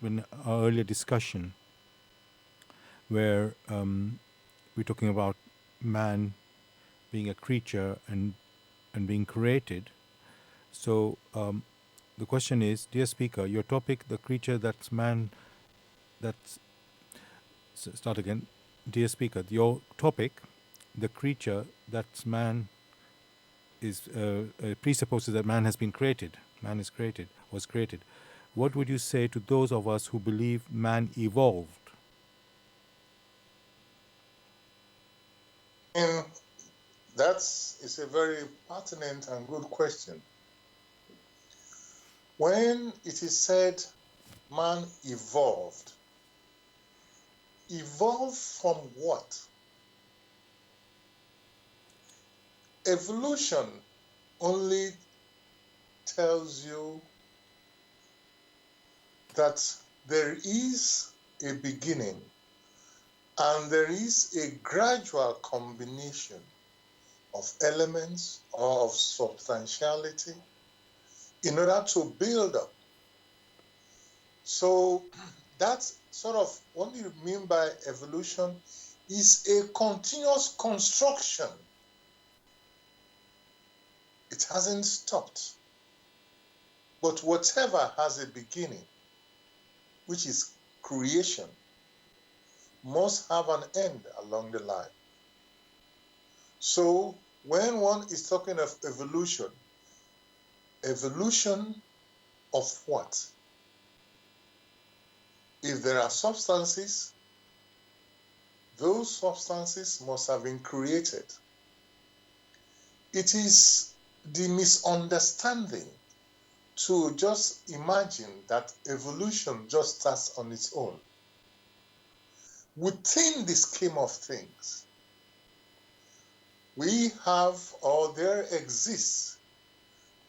our earlier discussion where we're talking about man being a creature and being created. So the question is, dear speaker, your topic, the creature that's man, that's start again. Dear speaker, your topic, the creature that's man, is presupposes that man has been created. Man is created, was created. What would you say to those of us who believe man evolved? And is a very pertinent and good question. When it is said man evolved from what? Evolution only tells you that there is a beginning and there is a gradual combination of elements or of substantiality in order to build up. So that's sort of what you mean by evolution is a continuous construction. It hasn't stopped. But whatever has a beginning, which is creation, must have an end along the line. So when one is talking of evolution of what? If there are substances, those substances must have been created. It is the misunderstanding to just imagine that evolution just starts on its own. Within the scheme of things, we have, or there exists,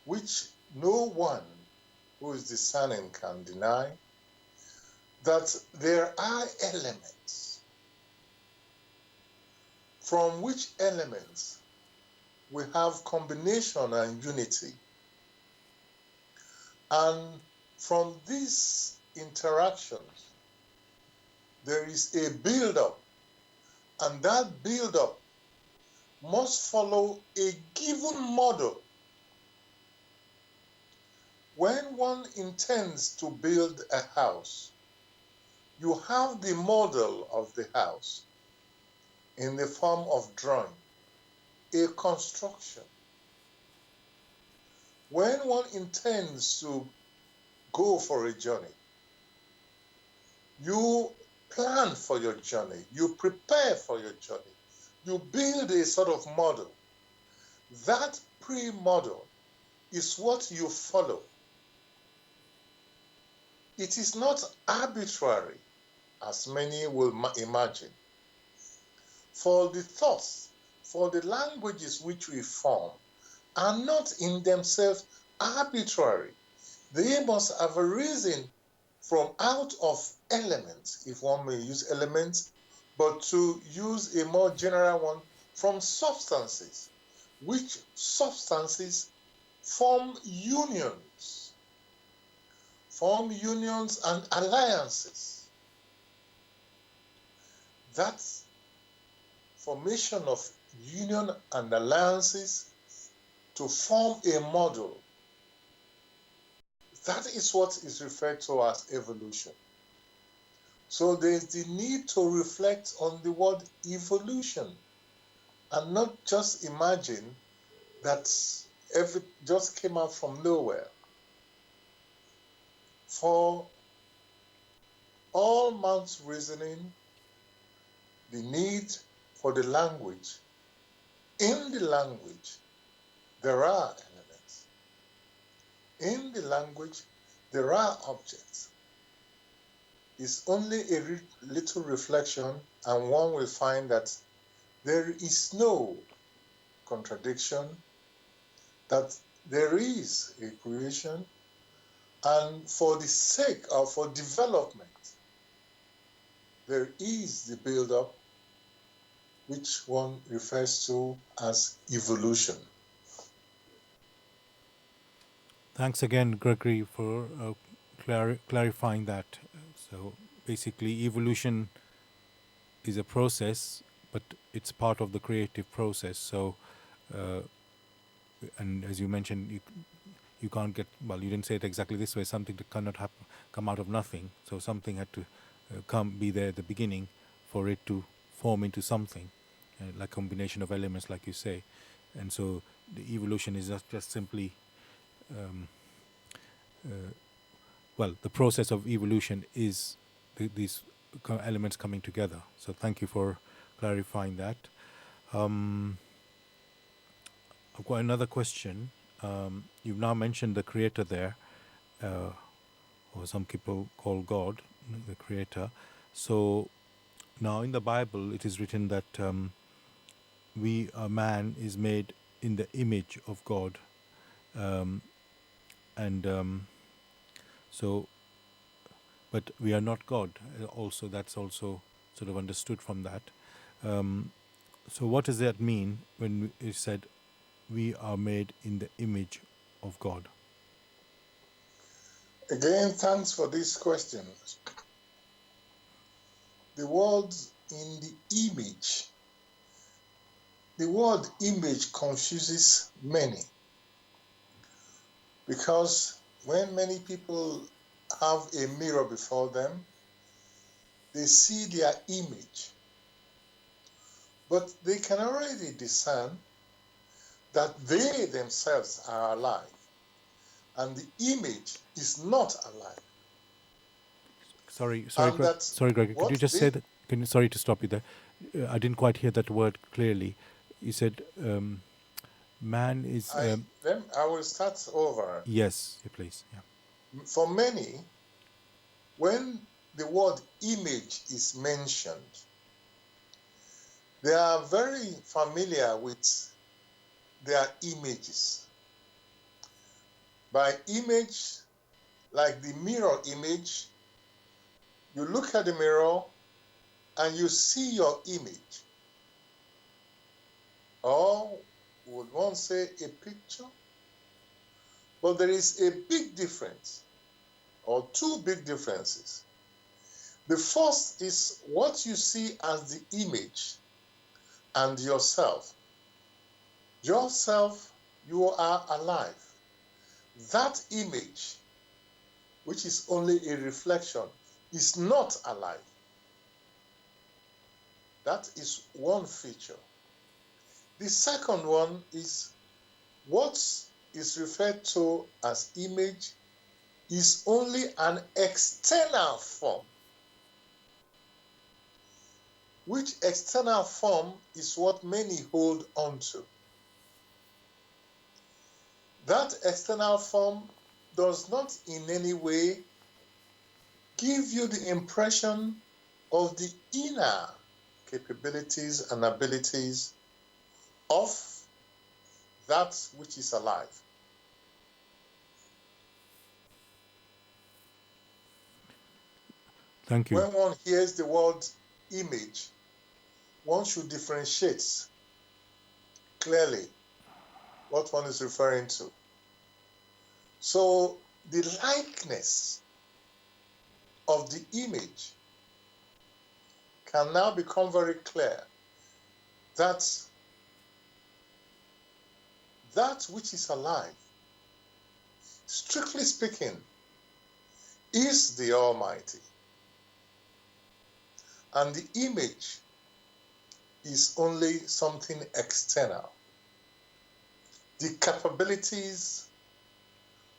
which no one who is discerning can deny, that there are elements from which elements we have combination and unity. And from these interactions, there is a build-up, and that build-up must follow a given model. When one intends to build a house, you have the model of the house in the form of drawing, a construction. When one intends to go for a journey, you plan for your journey, you prepare for your journey, you build a sort of model. That pre-model is what you follow. It is not arbitrary, as many will imagine. For the thoughts, for the languages which we form are not in themselves arbitrary. They must have arisen from out of elements, if one may use elements, but to use a more general one, from substances, which substances form unions and alliances. That formation of union and alliances to form a model, that is what is referred to as evolution. So there is the need to reflect on the word evolution and not just imagine that it just came out from nowhere. For all man's reasoning, the need for the language. In the language, there are elements. In the language, there are objects. It's only a little reflection, and one will find that there is no contradiction, that there is a creation, and for the sake of for development, there is the build-up, which one refers to as evolution. Thanks again, Gregory, for clarifying that. So basically, evolution is a process, but it's part of the creative process. So, and as you mentioned, you can't get, well, you didn't say it exactly this way, something that cannot come out of nothing. So something had to be there at the beginning for it to form into something, like combination of elements, like you say. And so the evolution is just simply, well, the process of evolution is these elements coming together. So thank you for clarifying that. I've got another question. You've now mentioned the creator there, or some people call God the creator. So now in the Bible it is written that man is made in the image of God, so, but we are not God. Also, that's also sort of understood from that. So what does that mean when it said we are made in the image of God? Again, thanks for this question. The word in the image, the word image confuses many, because when many people have a mirror before them, they see their image, but they can already discern that they themselves are alive, and the image is not alive. Sorry, Greg. Could you just say that? Sorry to stop you there. I didn't quite hear that word clearly. You said man is. I will start over. Yes, please. Yeah. For many, when the word image is mentioned, they are very familiar with their images. By image, like the mirror image, you look at the mirror and you see your image. or would one say a picture? But there is a big difference, or two big differences. The first is what you see as the image and yourself. Yourself, you are alive. That image, which is only a reflection, is not alive. That is one feature. The second one is what is referred to as image is only an external form, which external form is what many hold on to. That external form does not in any way give you the impression of the inner capabilities and abilities of that which is alive. Thank you. When one hears the word image, one should differentiate clearly what one is referring to. So the likeness of the image can now become very clear that that which is alive, strictly speaking, is the Almighty. And the image is only something external. The capabilities,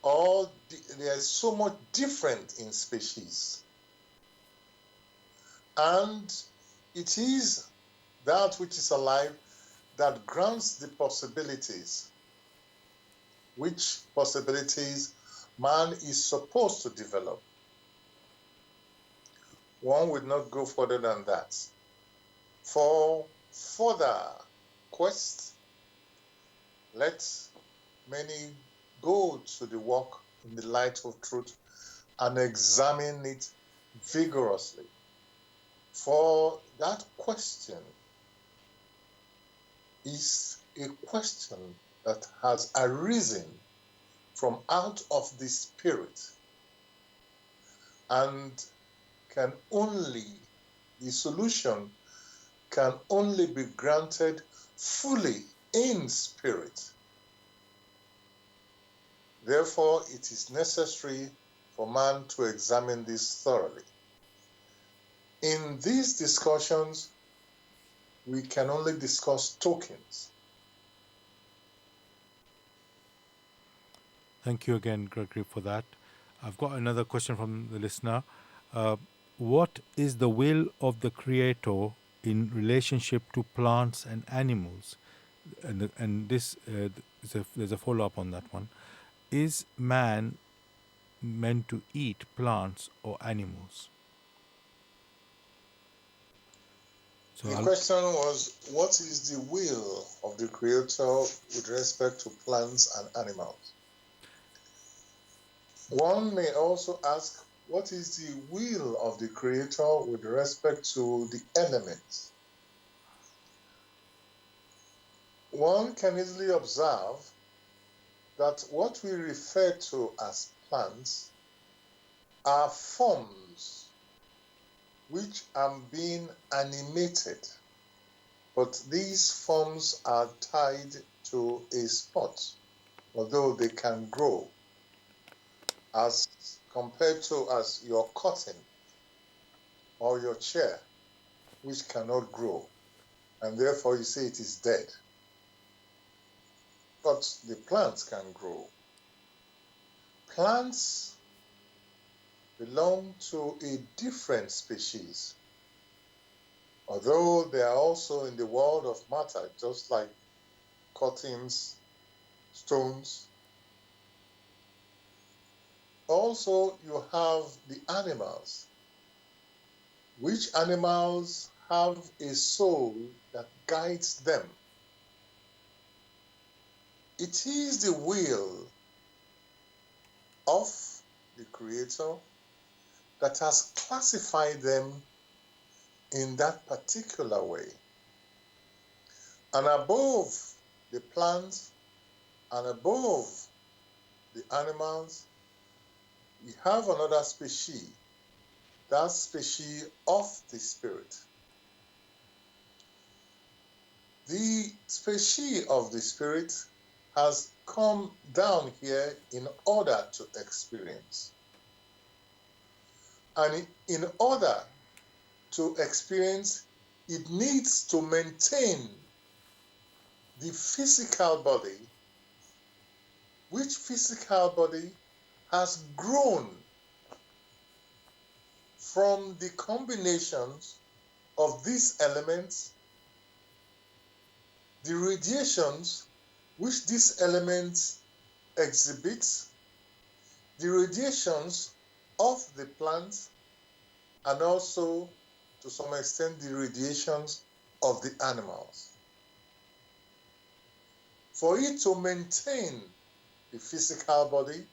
they are so much different in species. And it is that which is alive that grants the possibilities, which possibilities man is supposed to develop. One would not go further than that. For further quest, let many go to the work in the light of truth and examine it vigorously. For that question is a question that has arisen from out of the spirit and the solution can only be granted fully in spirit. Therefore, it is necessary for man to examine this thoroughly. In these discussions, we can only discuss tokens. Thank you again, Gregory, for that. I've got another question from the listener. What is the will of the Creator in relationship to plants and animals? And there's a follow up on that one. Is man meant to eat plants or animals? The question was, what is the will of the Creator with respect to plants and animals? One may also ask, what is the will of the Creator with respect to the elements? One can easily observe that what we refer to as plants are forms which are being animated, but these forms are tied to a spot, although they can grow, as compared to as your cotton or your chair, which cannot grow, and therefore you say it is dead. But the plants can grow. Plants belong to a different species, although they are also in the world of matter, just like cuttings, stones. Also, you have the animals, which animals have a soul that guides them. It is the will of the Creator that has classified them in that particular way. And above the plants and above the animals, we have another species, that species of the spirit. The species of the spirit has come down here in order to experience. And in order to experience, it needs to maintain the physical body, which physical body has grown from the combinations of these elements, the radiations which these elements exhibit, the radiations of the plant, and also to some extent the radiations of the animals. For it to maintain the physical body,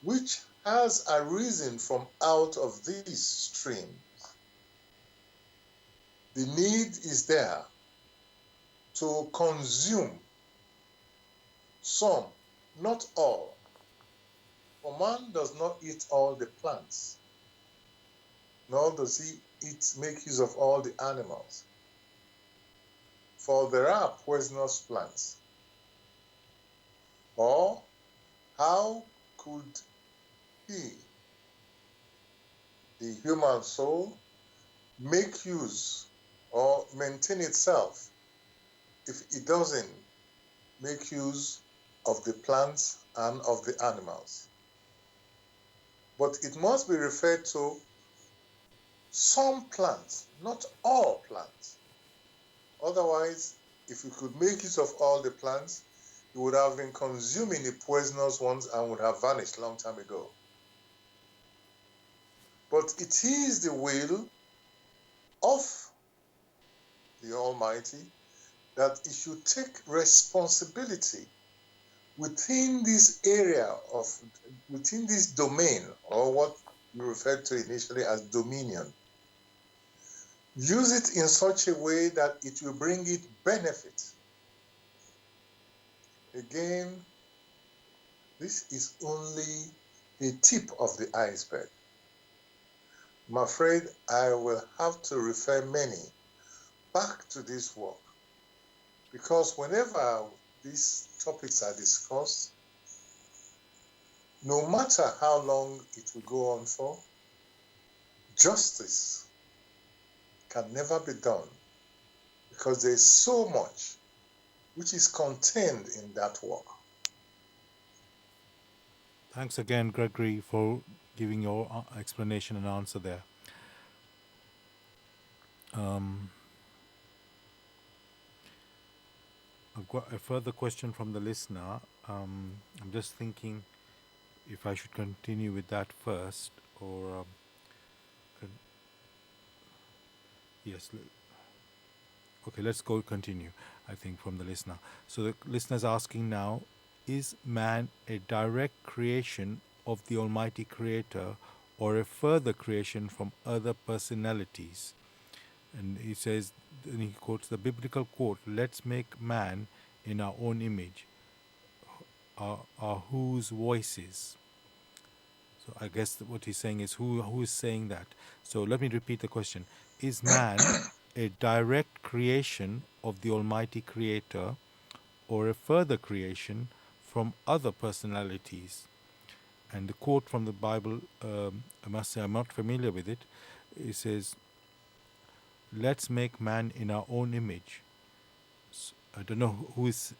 which has arisen from out of these streams, the need is there to consume some, not all. For man does not eat all the plants, nor does he make use of all the animals. For there are poisonous plants. Or how could he, the human soul, make use or maintain itself if it doesn't make use of the plants and of the animals? But it must be referred to some plants, not all plants. Otherwise, if we could make use of all the plants, we would have been consuming the poisonous ones and would have vanished long time ago. But it is the will of the Almighty that he should take responsibility within this area within this domain, or what we referred to initially as dominion. Use it in such a way that it will bring it benefit. Again, this is only the tip of the iceberg. I'm afraid I will have to refer many back to this work, because whenever these topics are discussed, no matter how long it will go on for, justice can never be done, because there is so much which is contained in that work. Thanks again, Gregory, for giving your explanation and answer there. I've got a further question from the listener. I'm just thinking if I should continue with that first, or yes. Okay, let's go continue, I think, from the listener. So the listener is asking now, is man a direct creation of the Almighty Creator or a further creation from other personalities? And he says, and he quotes the biblical quote, let's make man in our own image, our whose voices. So I guess what he's saying is, who is saying that? So let me repeat the question. Is man a direct creation of the Almighty Creator or a further creation from other personalities? And the quote from the Bible, I must say I'm not familiar with it. It says, let's make man in our own image. So I don't know who is,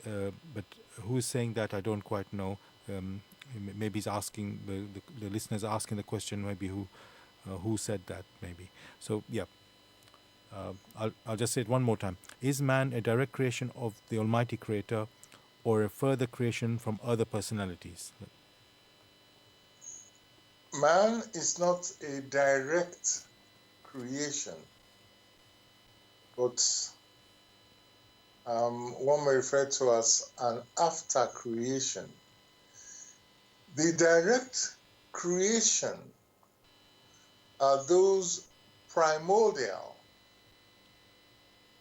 but who is saying that, I don't quite know. Maybe he's asking, the listener's asking the question, maybe who said that, maybe. So, yeah. I'll just say it one more time. Is man a direct creation of the Almighty Creator or a further creation from other personalities? Man is not a direct creation, but one may refer to as an after creation. The direct creation are those primordial.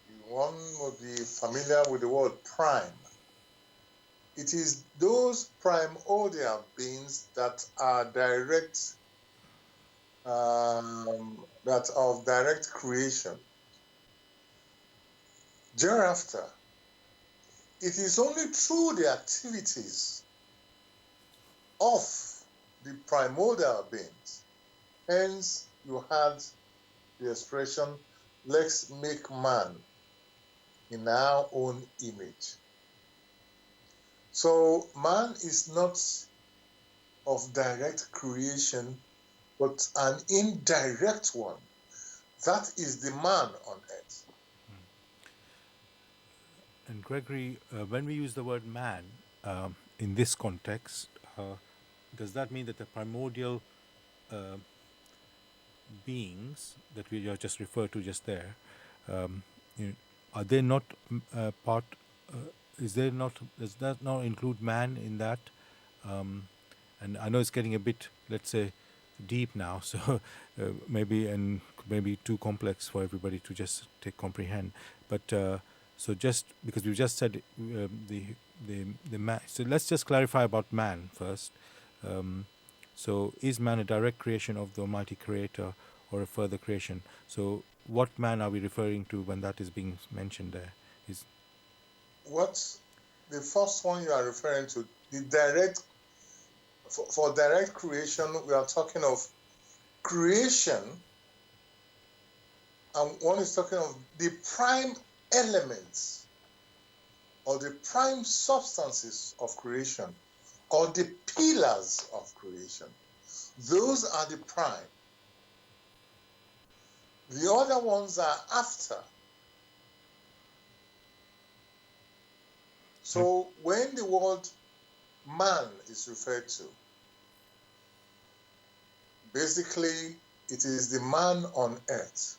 You one would be familiar with the word prime. It is those primordial beings that are that of direct creation. Thereafter, it is only through the activities of the primordial beings. Hence, you had the expression, let's make man in our own image. So, man is not of direct creation, but an indirect one. That is the man on earth. And Gregory, when we use the word man in this context, does that mean that the primordial beings that we just referred to just there, you know, are they not part? Is there not? Does that not include man in that? And I know it's getting a bit, let's say, deep now, so maybe too complex for everybody to just take comprehend. But so just because we just said the man, so let's just clarify about man first. So is man a direct creation of the Almighty Creator or a further creation? So what man are we referring to when that is being mentioned there? Is What the first one you are referring to, the direct, for direct creation, we are talking of creation, and one is talking of the prime elements or the prime substances of creation or the pillars of creation. Those are the prime. The other ones are after. So when the word man is referred to, basically it is the man on earth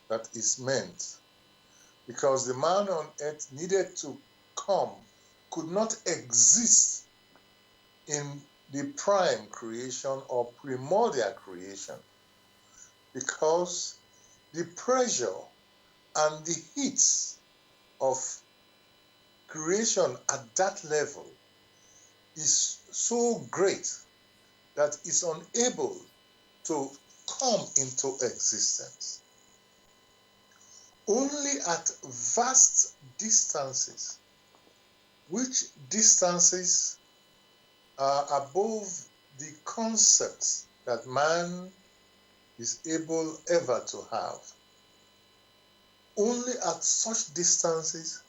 that is meant, because the man on earth needed to come, could not exist in the prime creation or primordial creation, because the pressure and the heat of creation at that level is so great that it's unable to come into existence. Only at vast distances, which distances are above the concepts that man is able ever to have. Only at such distances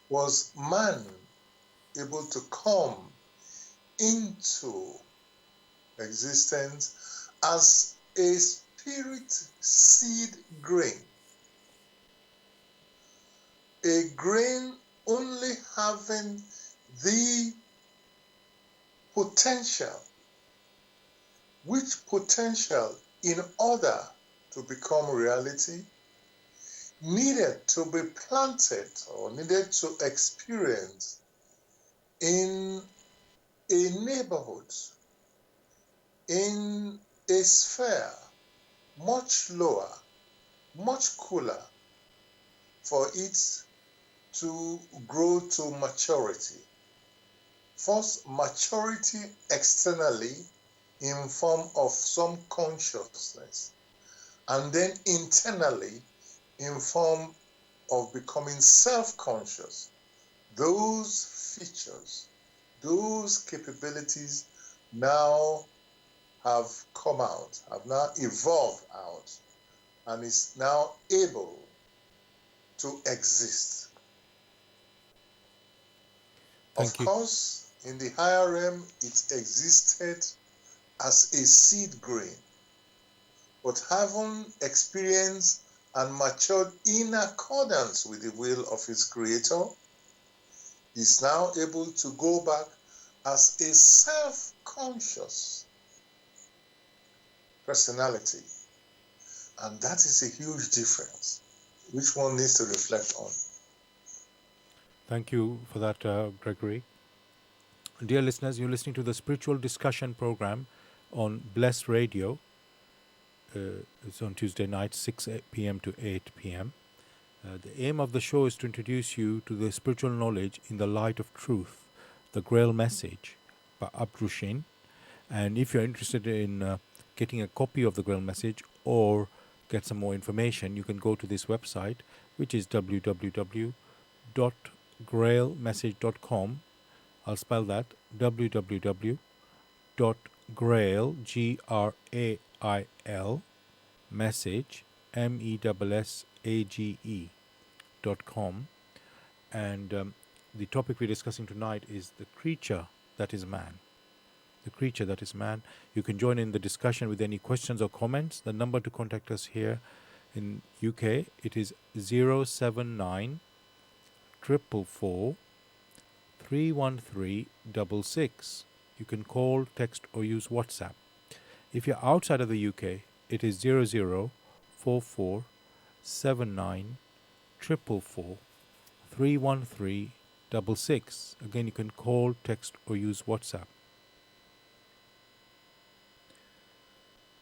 was man able to come into existence as a spirit seed grain. A grain only having the potential, which potential, in order to become reality, needed to be planted or needed to experience in a neighborhood, in a sphere much lower, much cooler, for it to grow to maturity. First, maturity externally in form of some consciousness, and then internally in form of becoming self-conscious. Those features, those capabilities now have come out, have now evolved out, and is now able to exist. Of thank you. course, in the higher realm, it existed as a seed grain, but having experienced and matured in accordance with the will of its creator, is now able to go back as a self-conscious personality. And that is a huge difference, which one needs to reflect on. Thank you for that, Gregory. Dear listeners, you're listening to the Spiritual Discussion Program on Bless Radio. It's on Tuesday night, 6 p.m. to 8 p.m. The aim of the show is to introduce you to the spiritual knowledge in the light of truth, the Grail message by Abdrushin. And if you're interested in getting a copy of the Grail message or get some more information, you can go to this website, which is www.grailmessage.com. I'll spell that www.grail, Grail, message, MESSAGE.com. And the topic we're discussing tonight is the creature that is man. The creature that is man. You can join in the discussion with any questions or comments. The number to contact us here in UK, it is 079 444 31366. You can call, text, or use WhatsApp. If you're outside of the UK, it is 0044 79 444 31366. Again, you can call, text, or use WhatsApp.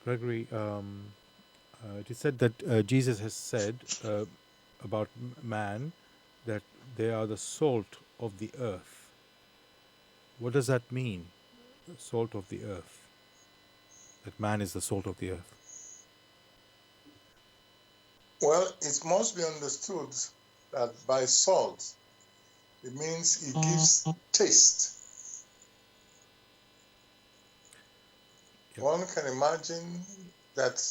Gregory, it is said that Jesus has said about man that they are the salt of the earth. What does that mean, salt of the earth? That man is the salt of the earth. Well, it must be understood that by salt, it means it gives taste. Yep. One can imagine that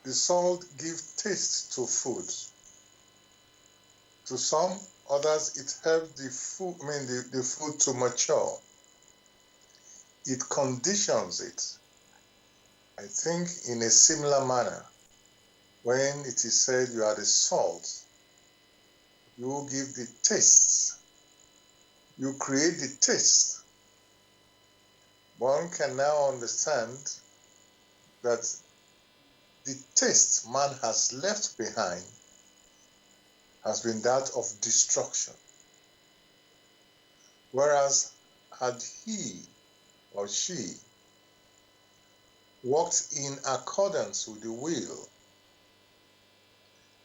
the salt gives taste to food. To some others, it helps the food to mature. It conditions it. I think in a similar manner, when it is said you are the salt, you give the taste. You create the taste. One can now understand that the taste man has left behind has been that of destruction. Whereas had he or she walked in accordance with the will,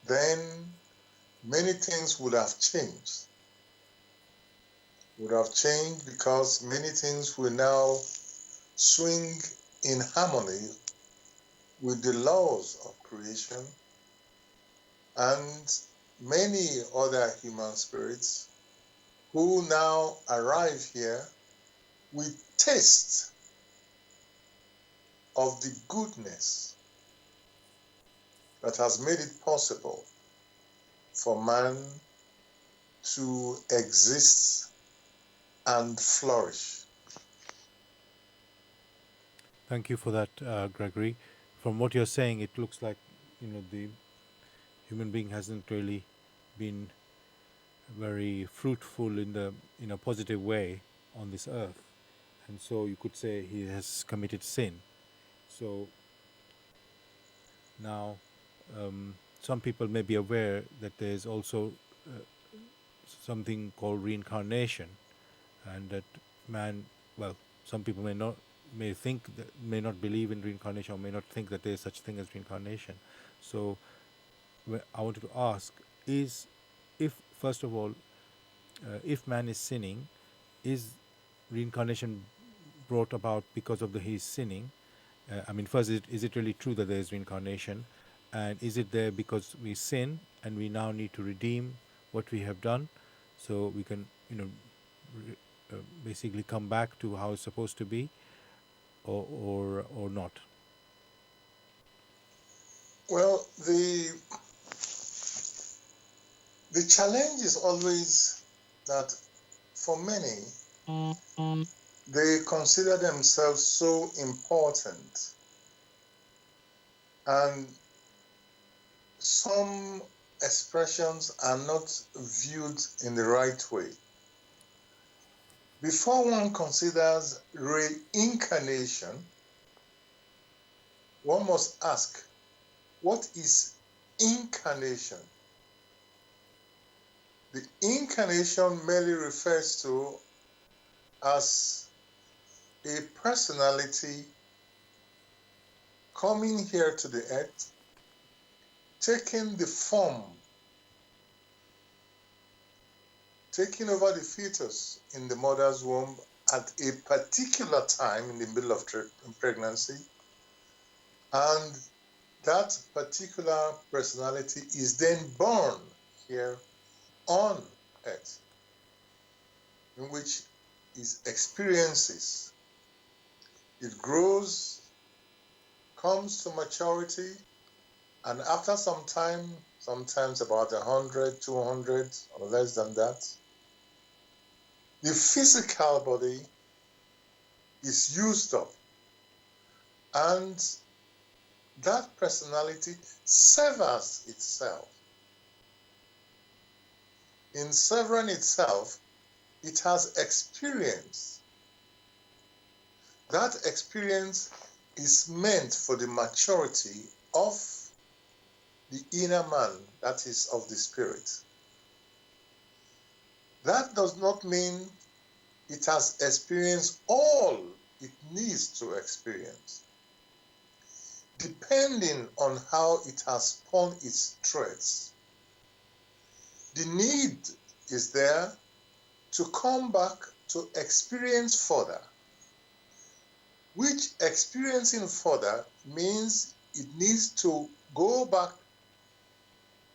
then many things would have changed. Would have changed because many things will now swing in harmony with the laws of creation, and many other human spirits who now arrive here with taste of the goodness that has made it possible for man to exist and flourish. Thank you for that, Gregory. From what you're saying, it looks like the human being hasn't really been very fruitful in a positive way on this earth, and so you could say he has committed sin. So now, some people may be aware that there is also something called reincarnation, and that man, well, some people may not believe in reincarnation, or may not think that there is such thing as reincarnation. So I wanted to ask, if first of all, if man is sinning, is reincarnation brought about because of his sinning? First, is it really true that there is reincarnation, and is it there because we sin and we now need to redeem what we have done, so we can basically come back to how it's supposed to be, or not? Well, the challenge is always that for many, they consider themselves so important, and some expressions are not viewed in the right way. Before one considers reincarnation, one must ask, what is incarnation? The incarnation merely refers to as a personality coming here to the earth, taking the form taking over the fetus in the mother's womb at a particular time in the middle of pregnancy, and that particular personality is then born here on earth, in which it experiences, it grows, comes to maturity, and after some time, sometimes about 100, 200, or less than that, the physical body is used up, and that personality severs itself. In severing itself, it has experience. That experience is meant for the maturity of the inner man, that is, of the spirit. That does not mean it has experienced all it needs to experience. Depending on how it has spun its threads, the need is there to come back to experience further, which experiencing further means it needs to go back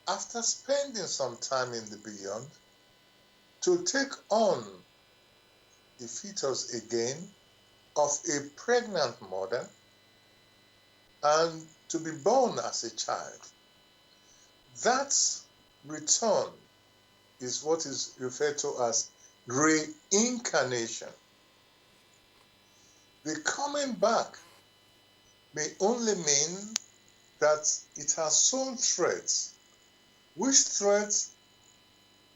after spending some time in the beyond to take on the fetus again of a pregnant mother and to be born as a child. That return is what is referred to as reincarnation. The coming back may only mean that it has sown threads, which threads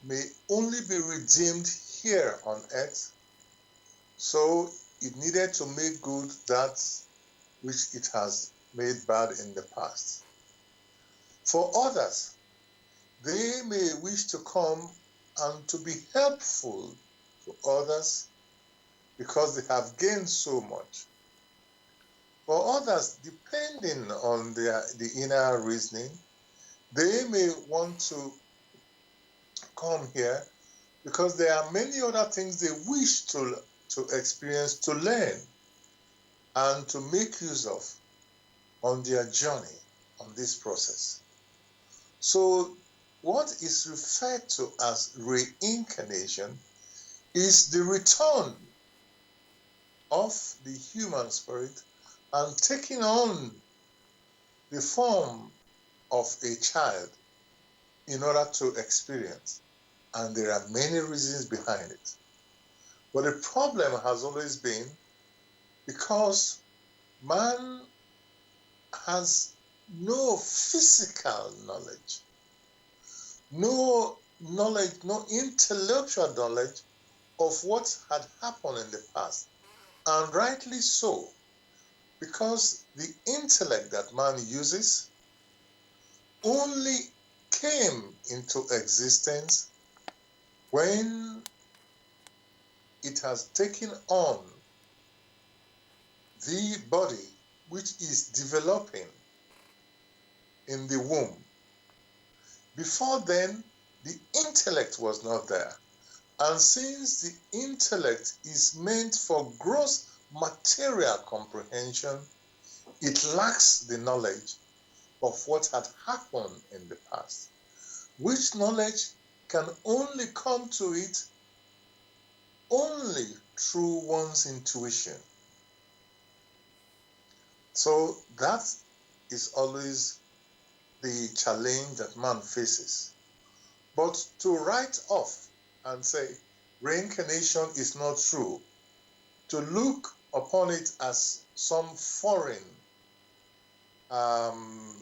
may only be redeemed here on earth. So it needed to make good that which it has made bad in the past. For others, they may wish to come and to be helpful to others because they have gained so much. For others, depending on the inner reasoning, they may want to come here because there are many other things they wish to experience, to learn, and to make use of on their journey on this process. So what is referred to as reincarnation is the return of the human spirit and taking on the form of a child in order to experience. And there are many reasons behind it. But the problem has always been because man has no physical knowledge, no intellectual knowledge of what had happened in the past. And rightly so, because the intellect that man uses only came into existence when it has taken on the body which is developing in the womb. Before then, the intellect was not there. And since the intellect is meant for gross material comprehension, it lacks the knowledge of what had happened in the past, which knowledge can only come to it only through one's intuition. So that is always the challenge that man faces. But to write off and say reincarnation is not true, to look upon it as some foreign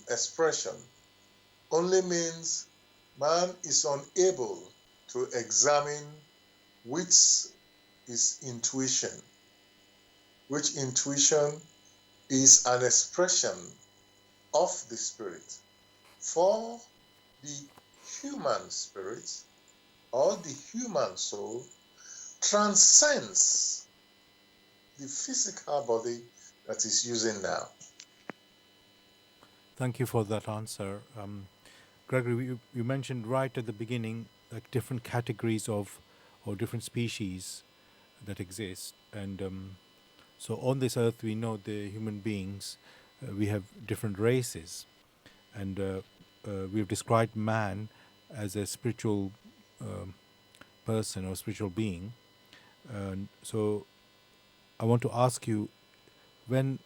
expression, only means man is unable to examine which is intuition, which intuition is an expression of the spirit. For the human spirit or the human soul transcends the physical body that is using now. Thank you for that answer. Gregory, you mentioned right at the beginning like different categories of or different species that exist. And so on this earth, we know the human beings, we have different races. And we've described man as a spiritual person or spiritual being. And so I want to ask you, when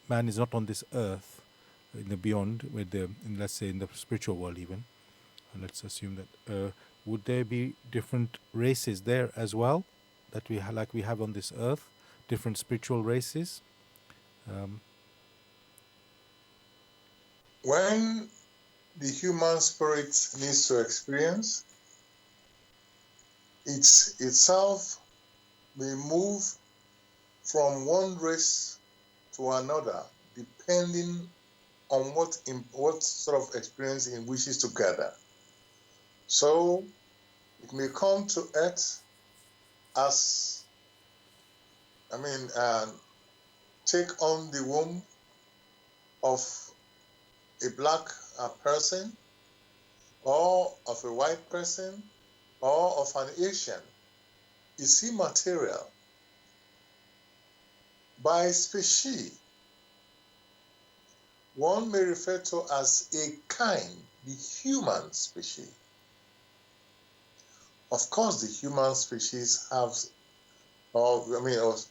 man is not on this earth, in the beyond, with the, in, let's say in the spiritual world even, and let's assume that, would there be different races there as well, that we like we have on this earth, different spiritual races? When the human spirit needs to experience, it itself may move from one race to another, depending on what sort of experience it wishes to gather. So it may come to earth as, take on the womb of a black person, or of a white person, or of an Asian. It's immaterial. By species, one may refer to as a kind, the human species. Of course, the human species have,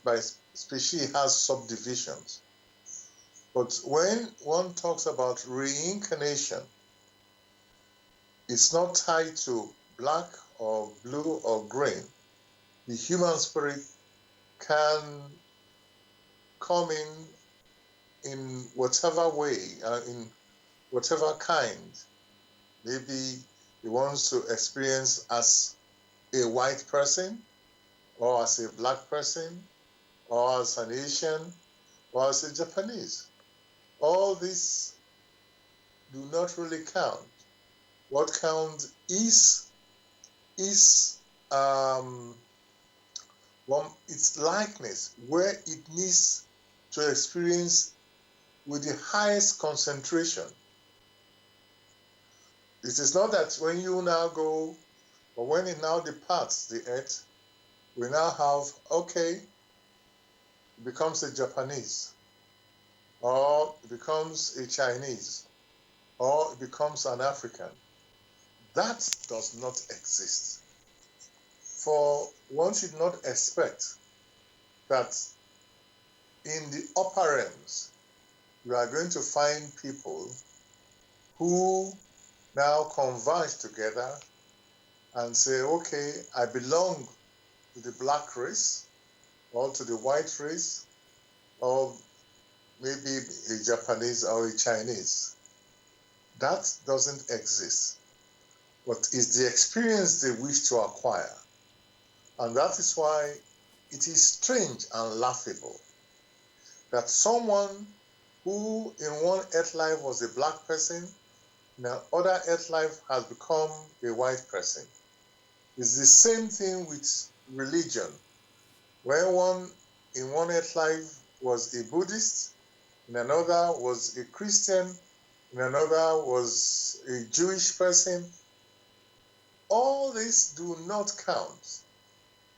by species has subdivisions. But when one talks about reincarnation, it's not tied to black or blue or green. The human spirit can come in whatever way, in whatever kind. Maybe he wants to experience as a white person, or as a black person, or as an Asian, or as a Japanese. All these do not really count. What counts is its likeness, where it needs to experience with the highest concentration. It is not that when you now go, or when it now departs the earth, we now have, okay, it becomes a Japanese, or it becomes a Chinese, or it becomes an African. That does not exist. For one should not expect that in the upper realms, you are going to find people who now converge together and say, okay, I belong to the black race, or to the white race, or maybe a Japanese or a Chinese. That doesn't exist. But it's the experience they wish to acquire. And that is why it is strange and laughable that someone who in one earth life was a black person, in another earth life has become a white person. It's the same thing with religion, where one in one earth life was a Buddhist, in another was a Christian, in another was a Jewish person. All these do not count,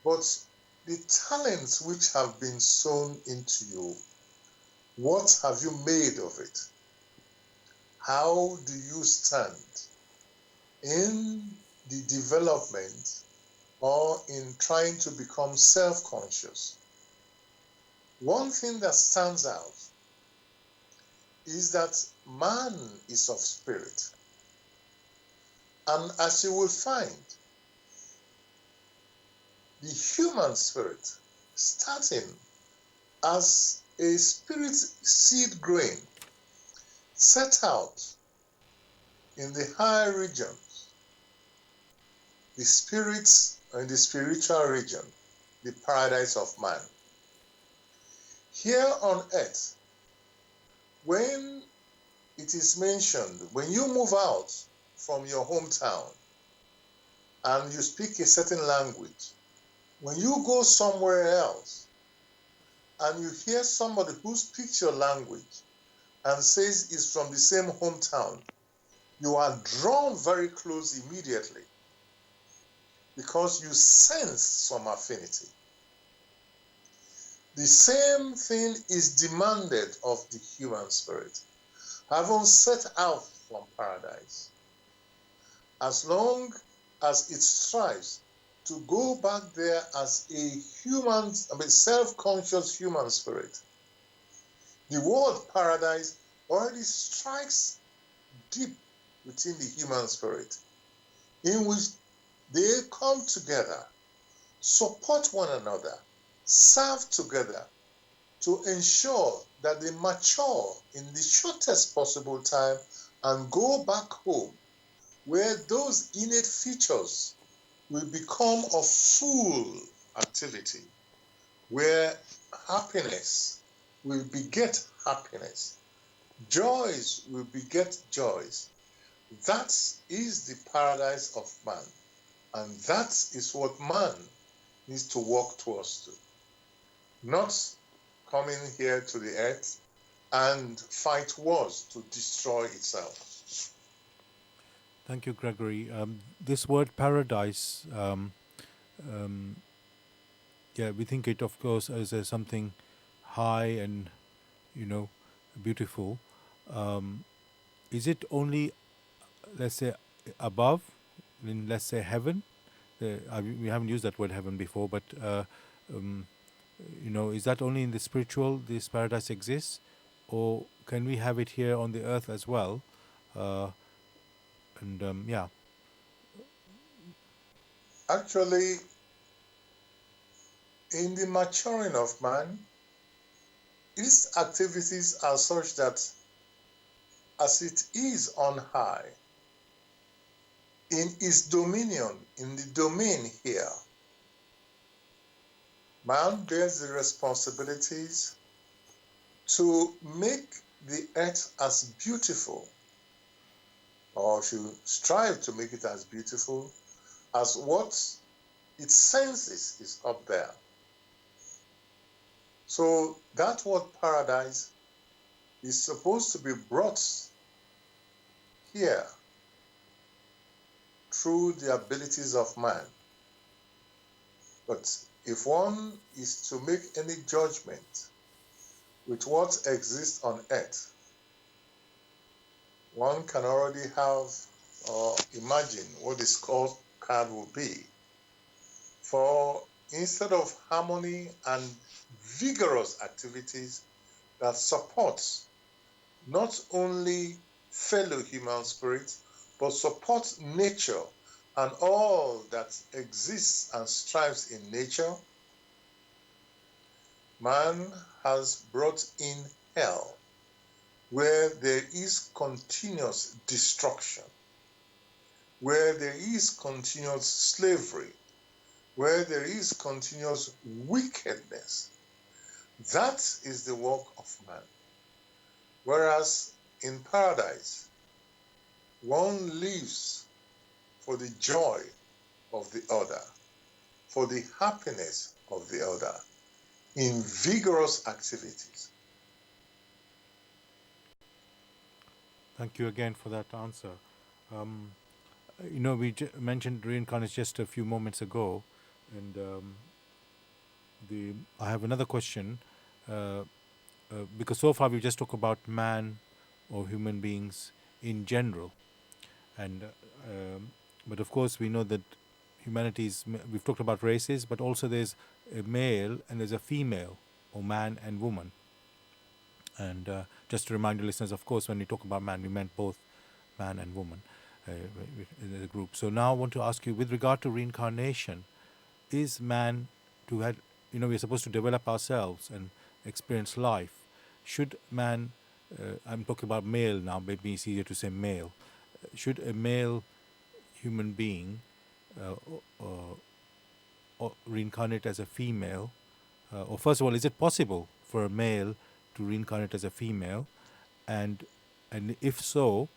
but the talents which have been sown into you, what have you made of it? How do you stand in the development or in trying to become self-conscious? One thing that stands out is that man is of spirit. And as you will find, the human spirit, starting as a spirit seed grain, set out in the higher regions, the spirits in the spiritual region, the paradise of man. Here on earth, when it is mentioned, when you move out from your hometown and you speak a certain language, when you go somewhere else and you hear somebody who speaks your language and says is from the same hometown, you are drawn very close immediately. because you sense some affinity. The same thing is demanded of the human spirit. Having set out from paradise, as long as it strives to go back there as a human, self-conscious human spirit, the word paradise already strikes deep within the human spirit, in which they come together, support one another, serve together to ensure that they mature in the shortest possible time and go back home where those innate features will become of full activity, where happiness will beget happiness, joys will beget joys. That is the paradise of man, and that is what man needs to work towards to. Not coming here to the earth and fight wars to destroy itself. Thank you, Gregory. This word paradise, yeah, we think it, of course, as something high and, you know, beautiful. Is it only, let's say, above, in, let's say, heaven? We haven't used that word heaven before, but, is that only in the spiritual this paradise exists? Or can we have it here on the earth as well? Yeah. Actually, in the maturing of man, his activities are such that as it is on high, in his dominion, in the domain here, man bears the responsibilities to make the earth as beautiful, or should strive to make it as beautiful as what it senses is up there. So that word paradise is supposed to be brought here through the abilities of man. But if one is to make any judgment with what exists on earth, one can already have or imagine what the scorecard will be. For instead of harmony and vigorous activities that support not only fellow human spirits, but support nature and all that exists and strives in nature, man has brought in hell, where there is continuous destruction, where there is continuous slavery, where there is continuous wickedness. That is the work of man. Whereas in paradise, one lives for the joy of the other, for the happiness of the other, in vigorous activities. Thank you again for that answer. We mentioned reincarnation just a few moments ago, and I have another question, because so far we just talked about man or human beings in general, and but of course we know that we've talked about races, but also there's a male and there's a female, or man and woman. And just to remind the listeners, of course, when we talk about man, we meant both man and woman in the group. So now I want to ask you, with regard to reincarnation, is man we're supposed to develop ourselves and experience life. Should man, I'm talking about male now, maybe it's easier to say male, should a male human being or reincarnate as a female? Or first of all, is it possible for a male to reincarnate as a female? And if so,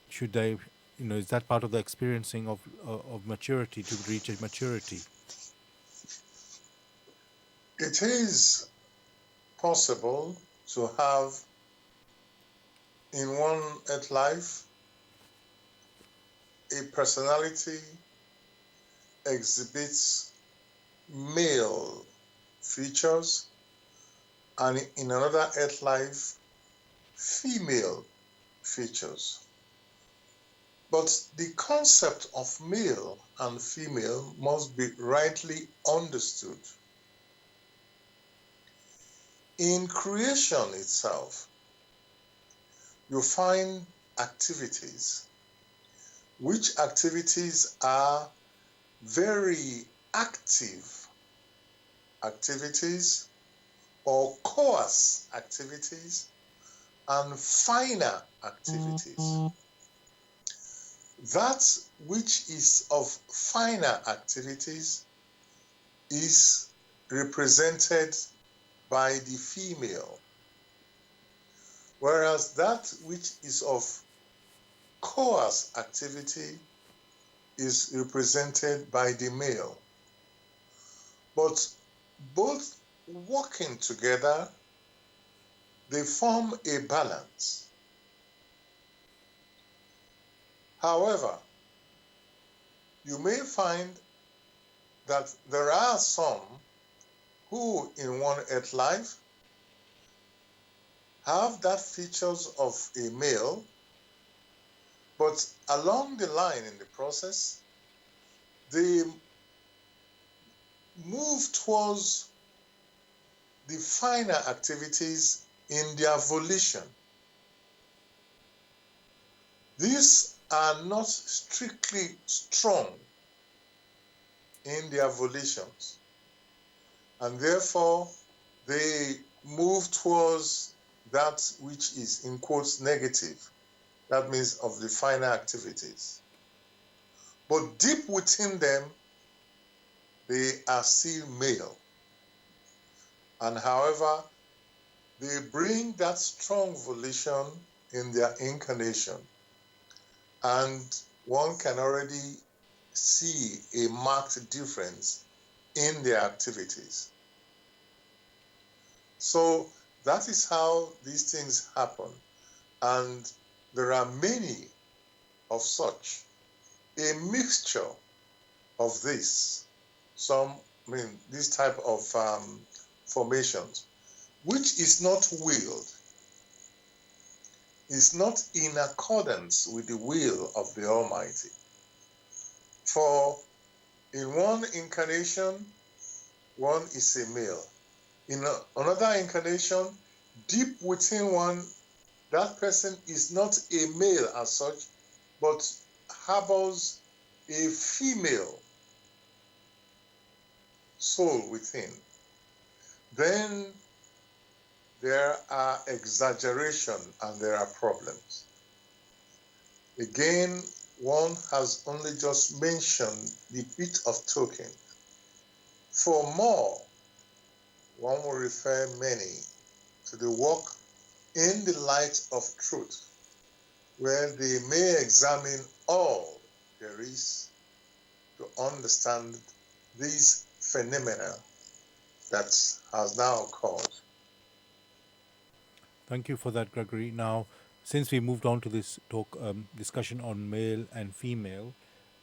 should they, is that part of the experiencing of maturity, to reach a maturity? It is possible to have in one earth life a personality exhibits male features and in another earth life, female features. But the concept of male and female must be rightly understood. In creation itself, you find activities, which activities are very active activities or coarse activities and finer activities. That which is of finer activities is represented by the female, whereas that which is of coarse activity is represented by the male. But both working together, they form a balance. However, you may find that there are some who in one earth life have that features of a male, but along the line in the process, they move towards the finer activities in their volition. These are not strictly strong in their volitions, and therefore they move towards that which is in quotes negative. That means of the finer activities. But deep within them, they are still male. And however, they bring that strong volition in their incarnation. And one can already see a marked difference in their activities. So that is how these things happen. And there are many of such. A mixture of this, this type of formations, which is not willed, is not in accordance with the will of the Almighty. For in one incarnation, one is a male. In another incarnation, deep within one, that person is not a male as such, but harbors a female soul within. Then there are exaggeration and there are problems. Again, one has only just mentioned the bit of token. For more, one will refer many to the work in the light of truth, where they may examine all there is to understand these phenomena that has now occurred. Thank you for that, Gregory. Now, since we moved on to this discussion on male and female,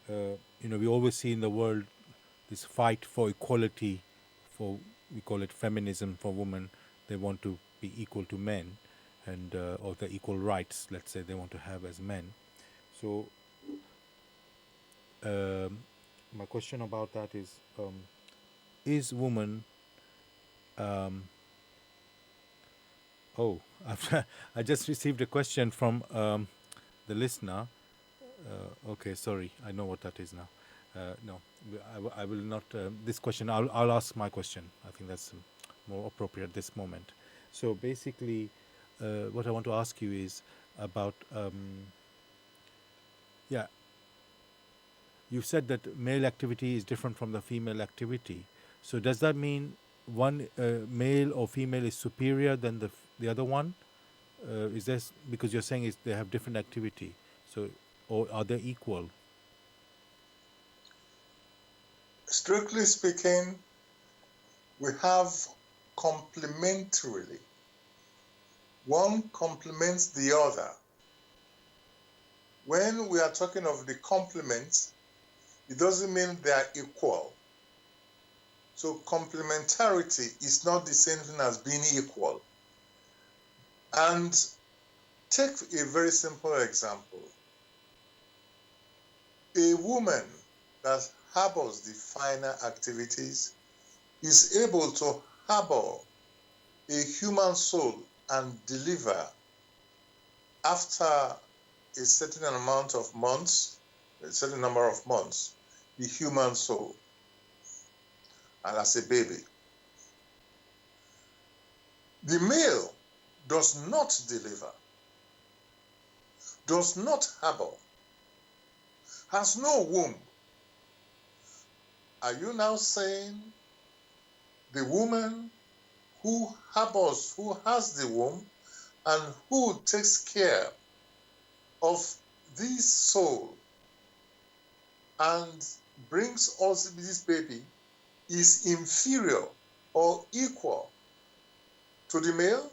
we always see in the world this fight for equality, we call it feminism for women. They want to be equal to men, and or the equal rights, let's say, they want to have as men. So, my question about that is woman oh, I just received a question from the listener. Okay, sorry, I know what that is now. No, I will not. This question, I'll ask my question. I think that's more appropriate at this moment. So basically, what I want to ask you is about, yeah, you said that male activity is different from the female activity. So does that mean one male or female is superior than the other one? Is this because you're saying they have different activity? So, or are they equal? Strictly speaking, we have complementarily. One complements the other. When we are talking of the complements, it doesn't mean they are equal. So complementarity is not the same thing as being equal. And take a very simple example. A woman that harbors the finer activities is able to harbor a human soul and deliver after a certain amount of months, a certain number of months, the human soul, and as a baby. The male does not deliver, does not harbor, has no womb. Are you now saying the woman who harbors, who has the womb, and who takes care of this soul and brings us this baby is inferior or equal to the male?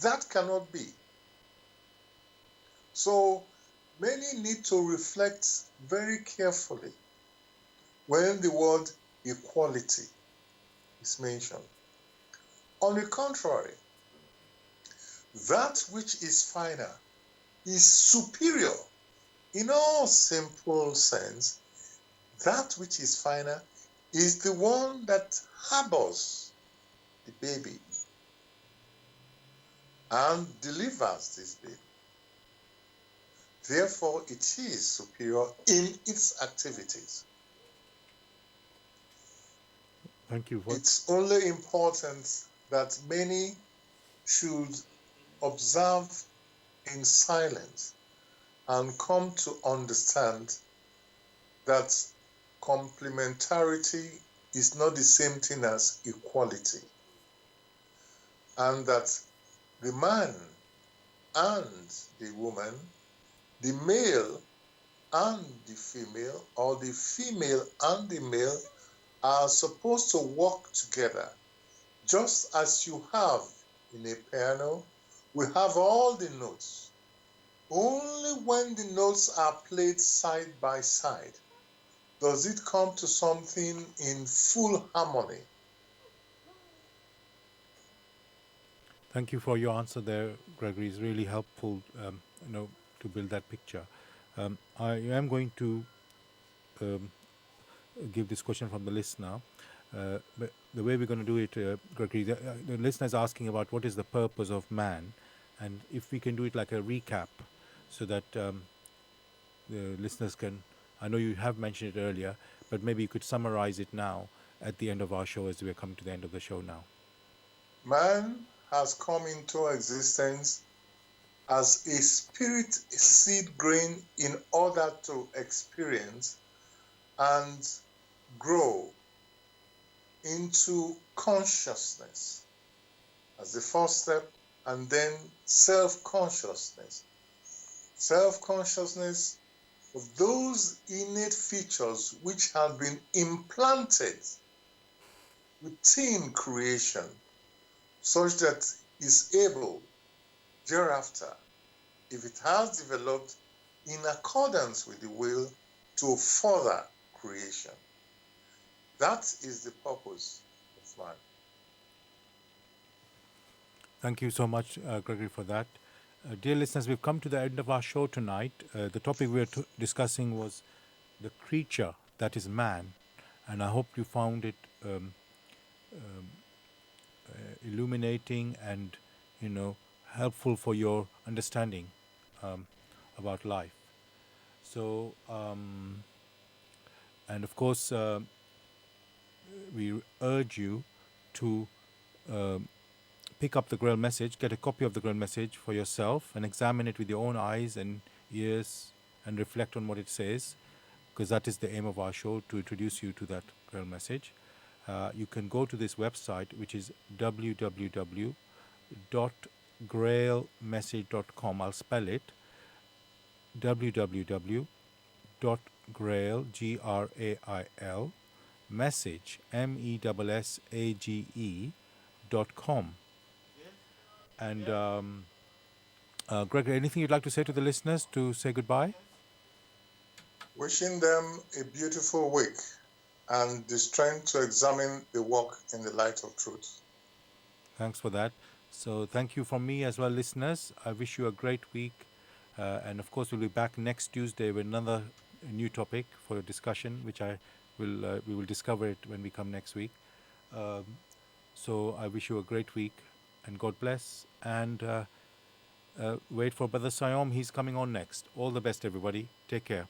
That cannot be. So many need to reflect very carefully when the word equality is mentioned. On the contrary, that which is finer is superior in all simple sense. That which is finer is the one that harbors the baby and delivers this baby. Therefore, it is superior in its activities. Thank you. It's only important that many should observe in silence and come to understand that complementarity is not the same thing as equality, and that the man and the woman, the male and the female, or the female and the male are supposed to work together. Just as you have in a piano, we have all the notes. Only when the notes are played side by side does it come to something in full harmony. Thank you for your answer there, Gregory. It's really helpful, to build that picture. I am going to give this question from the listener. But the way we're going to do it, Gregory, the listener is asking about what is the purpose of man, and if we can do it like a recap, so that the listeners can. I know you have mentioned it earlier, but maybe you could summarize it now at the end of our show, as we're coming to the end of the show now. Man has come into existence as a spirit seed grain in order to experience and grow into consciousness as the first step, and then self-consciousness. Self-consciousness of those innate features which have been implanted within creation, such that is able thereafter, if it has developed in accordance with the will, to further creation. That is the purpose of man. Thank you so much, Gregory, for that. Dear listeners, we've come to the end of our show tonight. The topic we were discussing was the creature that is man, and I hope you found it illuminating and, helpful for your understanding about life. So, and of course, we urge you to pick up the Grail message, get a copy of the Grail message for yourself, and examine it with your own eyes and ears, and reflect on what it says, because that is the aim of our show, to introduce you to that Grail message. You can go to this website, which is www.grailmessage.com. I'll spell it: www.grail, Grail, message, message.com. And Gregory, anything you'd like to say to the listeners to say goodbye? Wishing them a beautiful week and the strength to examine the work in the light of truth. Thanks for that. So, thank you from me as well, listeners. I wish you a great week. And of course, we'll be back next Tuesday with another new topic for a discussion, which we will discover it when we come next week. Um, so, I wish you a great week and God bless. And wait for Brother Sayom. He's coming on next. All the best, everybody. Take care.